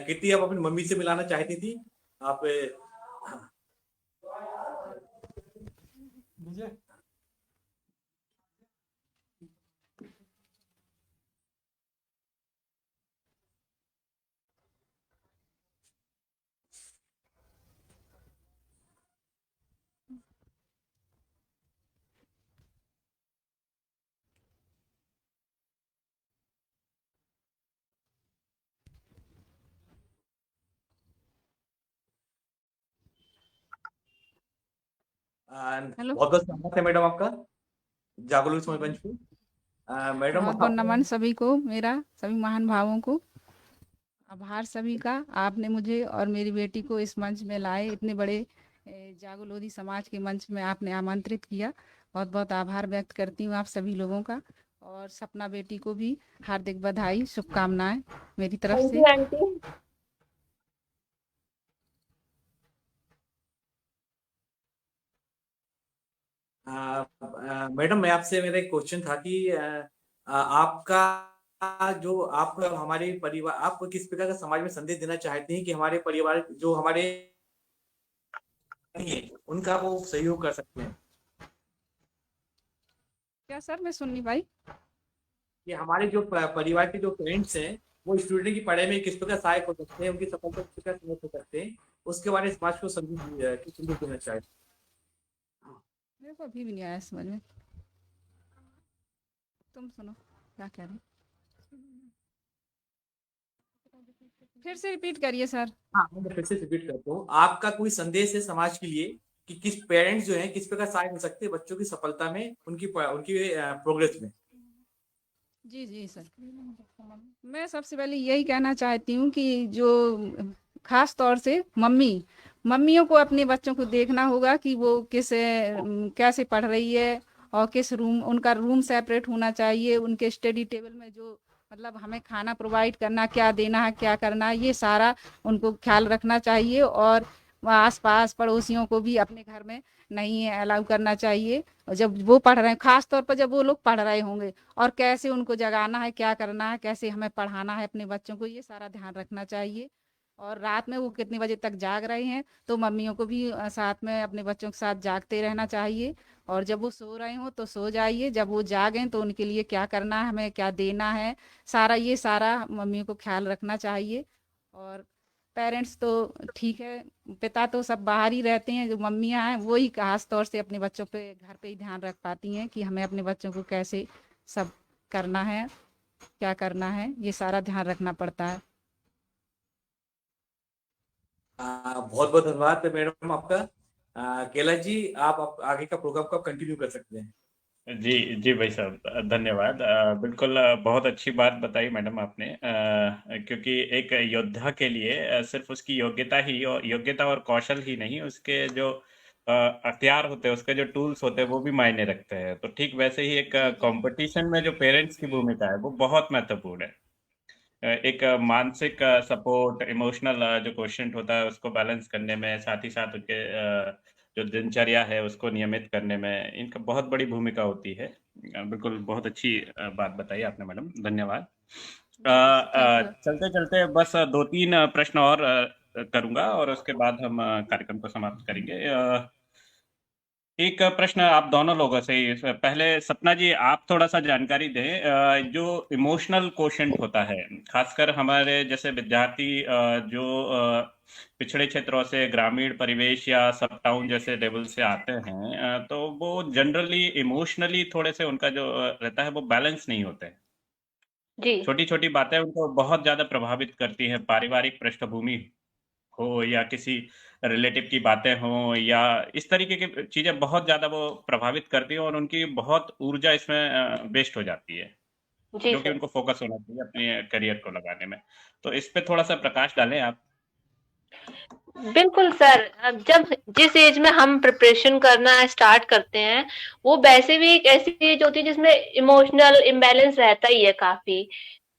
कितनी आप अपनी मम्मी से मिलाना चाहती थी आप? मुझे बहुत बहुत स्वागत है मैडम आपका जागरूक समाज मंच पे। मैडम बहुत बहुत नमन सभी को, मेरा सभी महान भावों को, आभार सभी का। आपने मुझे और मेरी बेटी को इस मंच में लाए, इतने बड़े जागो लोधी समाज के मंच में आपने आमंत्रित किया। बहुत बहुत आभार व्यक्त करती हूँ आप सभी लोगों का, और सपना बेटी को भी हार्दिक बधाई, शुभकामनाएं मेरी तरफ थैंक से। You aunty. मैडम मैं आपसे, मेरा एक क्वेश्चन था कि आपका जो आप हमारे परिवार, आप किस प्रकार का समाज में संदेश देना चाहते हैं कि हमारे परिवार जो हमारे हैं, उनका वो सहयोग कर सकते हैं? क्या सर, मैं सुन नहीं पाई। कि हमारे जो परिवार के जो पेरेंट्स हैं, वो स्टूडेंट की पढ़ाई में किस प्रकार सहायक हो सकते हैं, उनकी सफलता किस प्रकार सहायक हो सकते हैं, उसके बारे में समाज को संदेश देना चाहते हैं। मेरे को अभी भी नहीं आया समझ में, तुम सुनो क्या कह रहे हो? फिर से रिपीट करिए सर। हाँ, मैं फिर से रिपीट करता हूँ, आपका कोई संदेश है समाज के लिए कि किस पेरेंट्स जो हैं किस प्रकार सहायक हो सकते हैं बच्चों की सफलता में, उनकी प्रोग्रेस में? जी जी सर, मैं सबसे पहले यही कहना चाहती हूँ कि जो खास तौर से मम्मियों को अपने बच्चों को देखना होगा कि वो कैसे पढ़ रही है, और किस रूम, उनका रूम सेपरेट होना चाहिए, उनके स्टडी टेबल में जो मतलब हमें खाना प्रोवाइड करना, क्या देना है, क्या करना है, ये सारा उनको ख्याल रखना चाहिए। और आस पास पड़ोसियों को भी अपने घर में नहीं अलाउ करना चाहिए। और जब वो पढ़ रहे हैं, खास तौर पर जब वो लोग पढ़ रहे होंगे, और कैसे उनको जगाना है, क्या करना है, कैसे हमें पढ़ाना है अपने बच्चों को, ये सारा ध्यान रखना चाहिए। और रात में वो कितने बजे तक जाग रहे हैं, तो मम्मियों को भी साथ में अपने बच्चों के साथ जागते रहना चाहिए। और जब वो सो रहे हों तो सो जाइए, जब वो जागें तो उनके लिए क्या करना है, हमें क्या देना है, ये सारा मम्मियों को ख्याल रखना चाहिए। और पेरेंट्स तो ठीक है, पिता तो सब बाहर ही रहते हैं, जो मम्मियाँ हैं वो ही खास तौर से अपने बच्चों पे घर पे ही ध्यान रख पाती हैं कि हमें अपने बच्चों को कैसे सब करना है, क्या करना है, ये सारा ध्यान रखना पड़ता है। बहुत बहुत धन्यवाद मैडम आपका। केला जी, आप आगे का प्रोग्राम को कंटिन्यू कर सकते हैं। जी जी भाई साहब, धन्यवाद। बिल्कुल, बहुत अच्छी बात बताई मैडम आपने, क्योंकि एक योद्धा के लिए सिर्फ उसकी योग्यता और कौशल ही नहीं, उसके जो हथियार होते हैं, उसके जो टूल्स होते हैं, वो भी मायने रखते हैं। तो ठीक वैसे ही एक जी जी कंपटीशन में जो पेरेंट्स की भूमिका है वो बहुत महत्वपूर्ण है। एक मानसिक सपोर्ट, इमोशनल जो क्वेश्चन होता है उसको बैलेंस करने में, साथ ही साथ उनके जो दिनचर्या है उसको नियमित करने में इनका बहुत बड़ी भूमिका होती है। बिल्कुल, बहुत अच्छी बात बताई आपने मैडम, धन्यवाद। जी थैंक यू। चलते चलते बस 2-3 प्रश्न और करूंगा, और उसके बाद हम कार्यक्रम को समाप्त करेंगे। एक प्रश्न आप दोनों लोगों से ही, पहले सपना जी आप थोड़ा सा जानकारी दें। जो इमोशनल कोशेंट होता है, खासकर हमारे जैसे विद्यार्थी जो पिछड़े क्षेत्रों से, ग्रामीण परिवेश या सब टाउन जैसे लेवल से आते हैं, तो वो जनरली इमोशनली थोड़े से उनका जो रहता है वो बैलेंस नहीं होते हैं। जी छोटी छोटी बातें उनको बहुत ज्यादा प्रभावित करती है, पारिवारिक पृष्ठभूमि हो या किसी रिलेटिव की बातें हों, या इस तरीके की चीजें बहुत ज्यादा वो प्रभावित करती हैं, और उनकी बहुत ऊर्जा इसमें वेस्ट हो जाती है, जी जो कि सर, उनको फोकस होना चाहिए अपने करियर को लगाने में। तो इस पे थोड़ा सा प्रकाश डालें आप। बिल्कुल सर। अब जब जिस एज में हम प्रिपरेशन करना स्टार्ट करते हैं, वो वैसे भी एक ऐसी एज होती है जिसमें इमोशनल इम्बैलेंस रहता ही है काफी।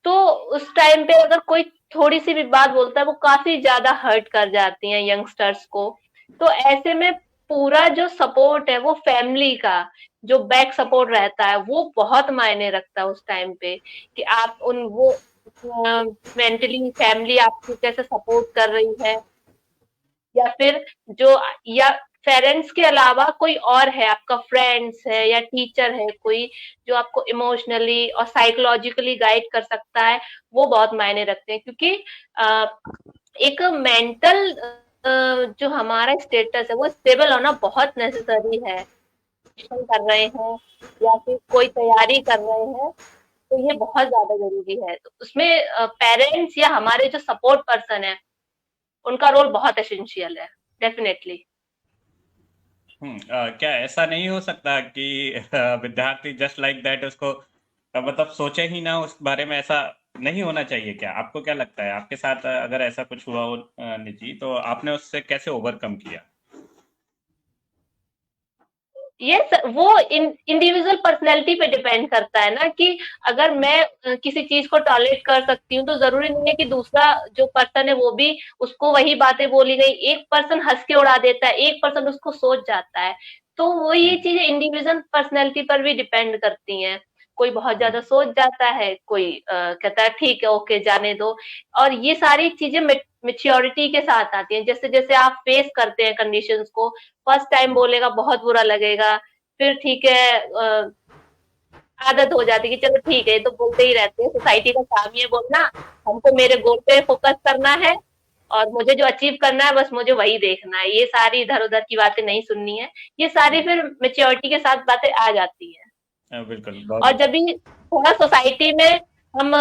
तो उस टाइम पे अगर कोई थोड़ी सी भी बात बोलता है, वो काफी ज्यादा हर्ट कर जाती हैं यंगस्टर्स को। तो ऐसे में पूरा जो सपोर्ट है वो फैमिली का, जो बैक सपोर्ट रहता है, वो बहुत मायने रखता है उस टाइम पे, कि आप उन वो मेंटली फैमिली आपको कैसे सपोर्ट कर रही है, या फिर जो, या पेरेंट्स के अलावा कोई और है, आपका फ्रेंड्स है या टीचर है कोई, जो आपको इमोशनली और साइकोलॉजिकली गाइड कर सकता है, वो बहुत मायने रखते हैं। क्योंकि एक मेंटल जो हमारा स्टेटस है वो स्टेबल होना बहुत नेसेसरी है। कर रहे हैं या फिर कोई तैयारी कर रहे हैं, तो ये बहुत ज्यादा जरूरी है। तो उसमें पेरेंट्स या हमारे जो सपोर्ट पर्सन है, उनका रोल बहुत एसेंशियल है, डेफिनेटली। क्या ऐसा नहीं हो सकता कि विद्यार्थी जस्ट लाइक दैट उसको मतलब सोचे ही ना उस बारे में, ऐसा नहीं होना चाहिए क्या? आपको क्या लगता है, आपके साथ अगर ऐसा कुछ हुआ हो निजी, तो आपने उससे कैसे ओवरकम किया? ये वो इंडिविजुअल पर्सनैलिटी पे डिपेंड करता है ना, कि अगर मैं किसी चीज को टॉलरेट कर सकती हूँ तो जरूरी नहीं है कि दूसरा जो पर्सन है वो भी उसको वही बातें बोली गई। एक पर्सन हंस के उड़ा देता है, एक पर्सन उसको सोच जाता है। तो वो ये हम्म, चीजें इंडिविजुअल पर्सनैलिटी पर भी डिपेंड करती हैं। कोई बहुत हम्म, ज्यादा सोच जाता है, कोई कहता है ठीक है ओके जाने दो। और ये सारी चीजें मेच्योरिटी के साथ आती हैं। जैसे जैसे आप फेस करते हैं कंडीशंस को, फर्स्ट टाइम हम्म, बोलेगा बहुत बुरा लगेगा, फिर ठीक है आदत हो जाती है कि चलो ठीक है ये तो बोलते ही रहते हैं, सोसाइटी का काम ही है बोलना, हमको मेरे गोल पे फोकस करना है और मुझे जो अचीव करना है बस मुझे वही देखना है, ये सारी इधर उधर की बातें नहीं सुननी है। ये सारी फिर मेच्योरिटी के साथ बातें आ जाती हैं। बिल्कुल, बहुत और अच्छी। जब भी थोड़ा सोसाइटी में हम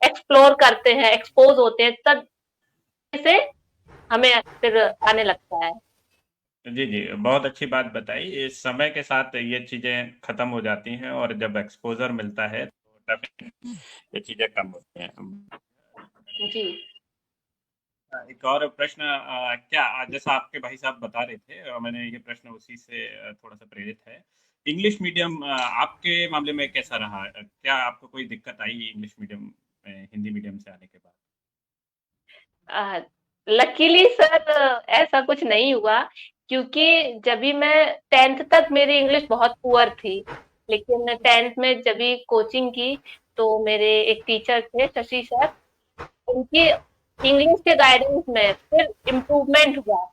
एक्सप्लोर करते हैं, एक्सपोज होते हैं, तब से हमें फिर आने लगता है। जी, जी, बहुत अच्छी बात बताई। इस समय के साथ ये चीज़ें खत्म हो जाती हैं और जब एक्सपोज़र मिलता है तो डेफ़िनेटली ये चीज़ें कम होती हैं। जी। एक और प्रश्न, क्या जैसा आपके भाई साहब बता रहे थे, मैंने ये प्रश्न उसी से थोड़ा-सा प्रेरित है। इंग्लिश मीडियम आपके मामले में कैसा रहा? क्या आपको कोई दिक्कत आई इंग्लिश मीडियम में हिंदी मीडियम से आने के बाद? लकीली सर ऐसा कुछ नहीं हुआ, क्योंकि जब भी मैं 10th तक मेरी इंग्लिश बहुत पुअर थी। लेकिन 10th में जब भी कोचिंग की तो मेरे एक टीचर थे शशि सर, उनकी इंग्लिश के गाइडेंस में फिर इम्प्रूवमेंट हुआ।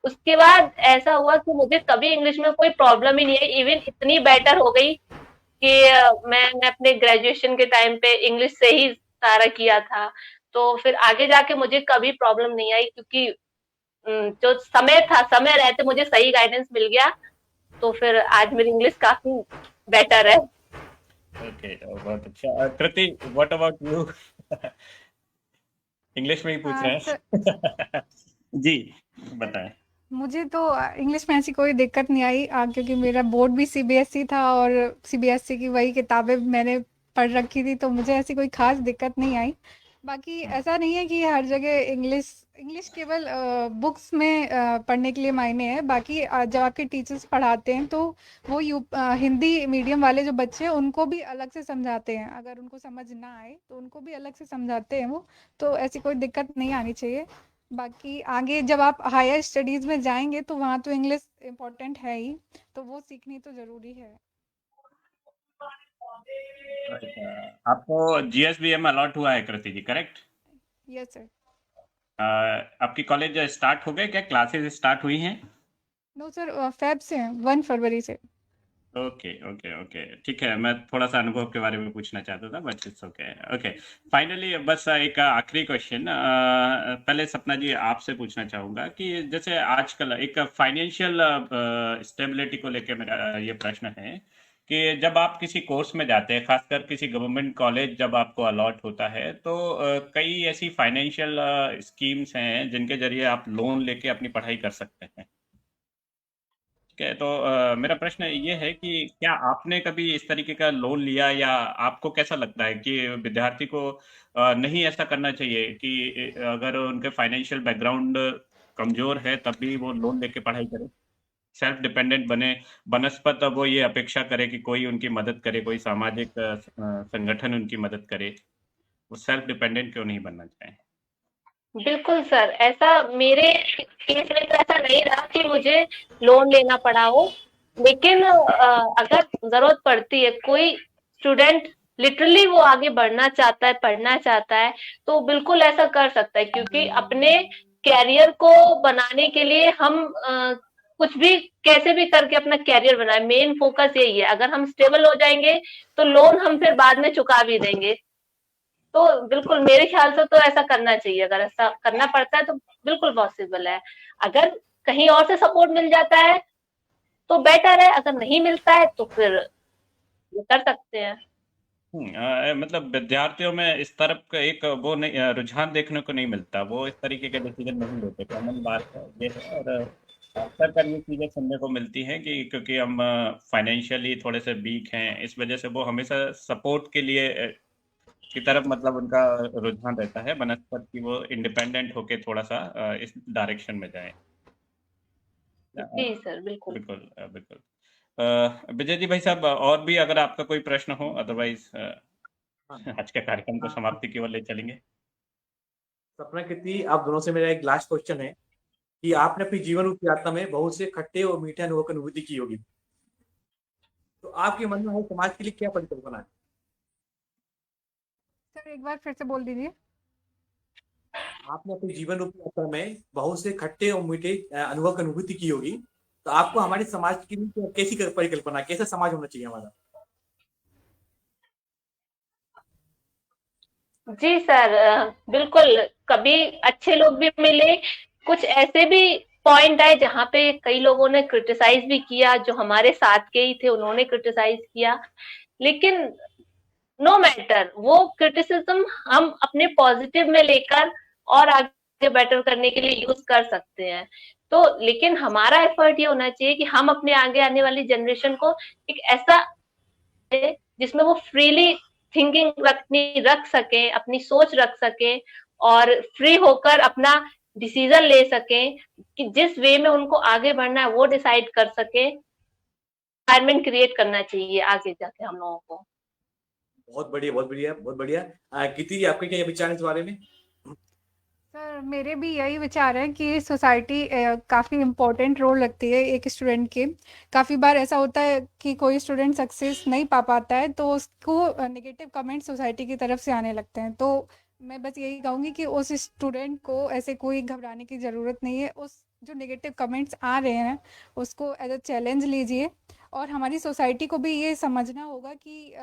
उसके बाद ऐसा हुआ कि मुझे कभी इंग्लिश में कोई प्रॉब्लम ही नहीं आई, इवन इतनी बेटर हो गई कि मैंने अपने ग्रेजुएशन के टाइम पे इंग्लिश से ही सारा किया था। तो फिर आगे जाके मुझे कभी प्रॉब्लम नहीं आई, क्योंकि जो समय था, समय रहते मुझे सही गाइडेंस मिल गया। तो फिर आज मेरी इंग्लिश काफी बेटर है। ओके, बहुत अच्छा। कृति, व्हाट अबाउट यू? इंग्लिश में ही पूछ रहे सर हैं। जी, बताएँ। मुझे तो इंग्लिश में ऐसी कोई दिक्कत नहीं आई, क्योंकि मेरा बोर्ड भी सीबीएसई था और सीबीएसई की वही किताबें मैंने पढ़ रखी थी, तो मुझे ऐसी कोई खास दिक्कत नहीं आई। बाकी हुँ, ऐसा नहीं है कि हर जगह इंग्लिश इंग्लिश केवल बुक्स में पढ़ने के लिए मायने है। बाकी जब आपके टीचर्स पढ़ाते हैं तो वो हिंदी मीडियम वाले जो बच्चे हैं उनको भी अलग से समझाते हैं। अगर उनको समझ ना आए तो उनको भी अलग से समझाते हैं वो। तो ऐसी कोई दिक्कत नहीं आनी चाहिए। बाकी आगे जब आप हायर स्टडीज़ में जाएँगे तो वहाँ तो इंग्लिश इम्पोर्टेंट है ही, तो वो सीखनी तो ज़रूरी है। अच्छा, आपको जीएसबीएम अलॉट हुआ है कृति जी, करेक्ट? Yes sir. आपकी कॉलेज स्टार्ट हो गए क्या? क्लासेस स्टार्ट हुई हैं? नो सर, फ़ेब से हैं, 1 फरवरी से। ओके, ओके, ओके, ठीक है। मैं थोड़ा-सा अनुभव के बारे में पूछना चाहता था, but it's okay. Okay, finally बस एक आखिरी क्वेश्चन, पहले सपना जी आपसे पूछना चाहूँगा कि जैसे आजकल एक फाइनेंशियल स्टेबिलिटी को लेके मेरा ये प्रश्न है कि जब आप किसी कोर्स में जाते हैं, खासकर किसी गवर्नमेंट कॉलेज जब आपको अलॉट होता है, तो कई ऐसी फाइनेंशियल स्कीम्स हैं जिनके ज़रिए आप लोन लेके अपनी पढ़ाई कर सकते हैं। ठीक है, तो मेरा प्रश्न ये है कि क्या आपने कभी इस तरीके का लोन लिया, या आपको कैसा लगता है कि विद्यार्थी को नहीं ऐसा करना चाहिए कि अगर उनके फाइनेंशियल बैकग्राउंड कमजोर है तब भी वो लोन लेके पढ़ाई करें, सेल्फ डिपेंडेंट बने, बनस्पत वो ये अपेक्षा करे कि कोई उनकी मदद करे, कोई सामाजिक संगठन उनकी मदद करे, वो सेल्फ डिपेंडेंट क्यों नहीं बनना चाहे? बिल्कुल सर, ऐसा मेरे केस में तो ऐसा नहीं रहा कि मुझे लोन लेना पड़ा हो। लेकिन अगर जरूरत पड़ती है, कोई स्टूडेंट लिटरली वो आगे बढ़ना चाहता है, पढ़ना चाहता है, तो बिल्कुल ऐसा कर सकता है, क्योंकि अपने कैरियर को बनाने के लिए हम कुछ भी कैसे भी करके अपना कैरियर बनाए, मेन फोकस यही है। अगर हम स्टेबल हो जाएंगे तो लोन हम फिर बाद में चुका भी देंगे। तो बिल्कुल मेरे ख्याल से तो ऐसा करना चाहिए, अगर ऐसा करना पड़ता है तो बिल्कुल पॉसिबल है। अगर कहीं और से सपोर्ट मिल जाता है तो बेटर है, अगर नहीं मिलता है तो फिर ये कर सकते हैं। मतलब विद्यार्थियों में इस तरफ का एक वो नहीं, रुझान देखने को नहीं मिलता, वो इस तरीके के डिसीजन नहीं लेते, कॉमन बात है ये है। और अक्सर कर ये चीजें सुनने को मिलती हैं कि क्योंकि हम फाइनेंशियली थोड़े से वीक हैं, इस वजह से वो हमेशा सपोर्ट के लिए की तरफ मतलब उनका रुझान रहता है बनस्पत की वो इंडिपेंडेंट होके थोड़ा सा इस डायरेक्शन में जाए। जी सर, बिल्कुल। बिल्कुल बिल्कुल। विजय जी भाई साहब, और भी अगर आपका कोई प्रश्न हो, अदरवाइज आज के कार्यक्रम को समाप्ति की ओर ले चलेंगे। सपना कीर्ति, आप दोनों से मेरा एक लास्ट क्वेश्चन है कि आपने अपनी जीवन रूपी यात्रा में बहुत से खट्टे और मीठे अनुभव की अनुभूति की होगी, तो आपके मन में हमारे समाज के लिए क्या परिकल्पना है? सर एक बार फिर से बोल दीजिए। आपने अपनी जीवन रूपी यात्रा में बहुत से खट्टे और मीठे अनुभव की अनुभूति की होगी, तो आपको हमारे समाज के लिए कैसी परिकल्पना, कैसा समाज होना चाहिए हमारा? जी सर, बिल्कुल। कभी अच्छे लोग भी मिले, कुछ ऐसे भी पॉइंट आए जहाँ पे कई लोगों ने क्रिटिसाइज भी किया, जो हमारे साथ के ही थे उन्होंने क्रिटिसाइज किया, लेकिन नो मैटर, वो क्रिटिसिज्म हम अपने पॉजिटिव में लेकर और आगे बेटर करने के लिए यूज कर सकते हैं। तो लेकिन हमारा एफर्ट ये होना चाहिए कि हम अपने आगे आने वाली जनरेशन को एक ऐसा जिसमें वो फ्रीली थिंकिंग रख सके, अपनी सोच रख सके और फ्री होकर अपना डिसीजन ले सके कि जिस वे में उनको आगे बढ़ना है वो डिसाइड कर सके। एनवायरमेंट क्रिएट करना चाहिए आगे जाके हम लोगों को। बहुत बढ़िया, बहुत बढ़िया, बहुत बढ़िया। कीर्ति जी, आपके क्या विचार है इस बारे में? सर मेरे भी यही विचार है कि सोसाइटी काफ़ी इम्पोर्टेंट रोल रखती है एक स्टूडेंट के। काफ़ी बार ऐसा होता है कि कोई स्टूडेंट सक्सेस नहीं पा पाता है तो उसको नेगेटिव कमेंट सोसाइटी की तरफ से आने लगते हैं। तो मैं बस यही कहूँगी कि उस स्टूडेंट को ऐसे कोई घबराने की ज़रूरत नहीं है। उस जो नेगेटिव कमेंट्स आ रहे हैं उसको एज अ चैलेंज लीजिए। और हमारी सोसाइटी को भी ये समझना होगा कि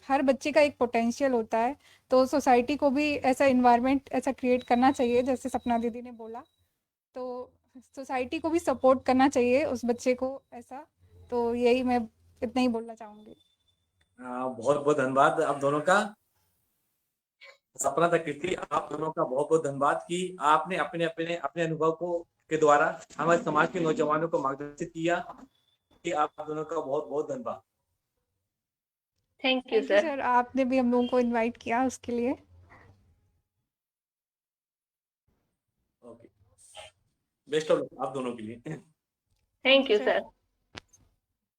हर बच्चे का एक पोटेंशियल होता है। तो सोसाइटी को भी ऐसा इन्वायरमेंट ऐसा क्रिएट करना चाहिए जैसे सपना दीदी ने बोला। तो सोसाइटी को भी सपोर्ट करना चाहिए उस बच्चे को ऐसा। तो यही मैं इतना ही बोलना चाहूँगी। बहुत बहुत धन्यवाद आप दोनों का। सपना तक कीर्ति, आप दोनों का बहुत बहुत धन्यवाद कि आपने अपने अपने अपने अनुभव को के द्वारा हमारे समाज के नौजवानों को मार्गदर्शित किया। कि आप दोनों का बहुत बहुत धन्यवाद। Thank you thank you sir. Sir, आपने भी हम लोगों को इनवाइट किया उसके लिए। ओके, बेस्ट ऑफ लक आप दोनों के लिए। Thank you sir.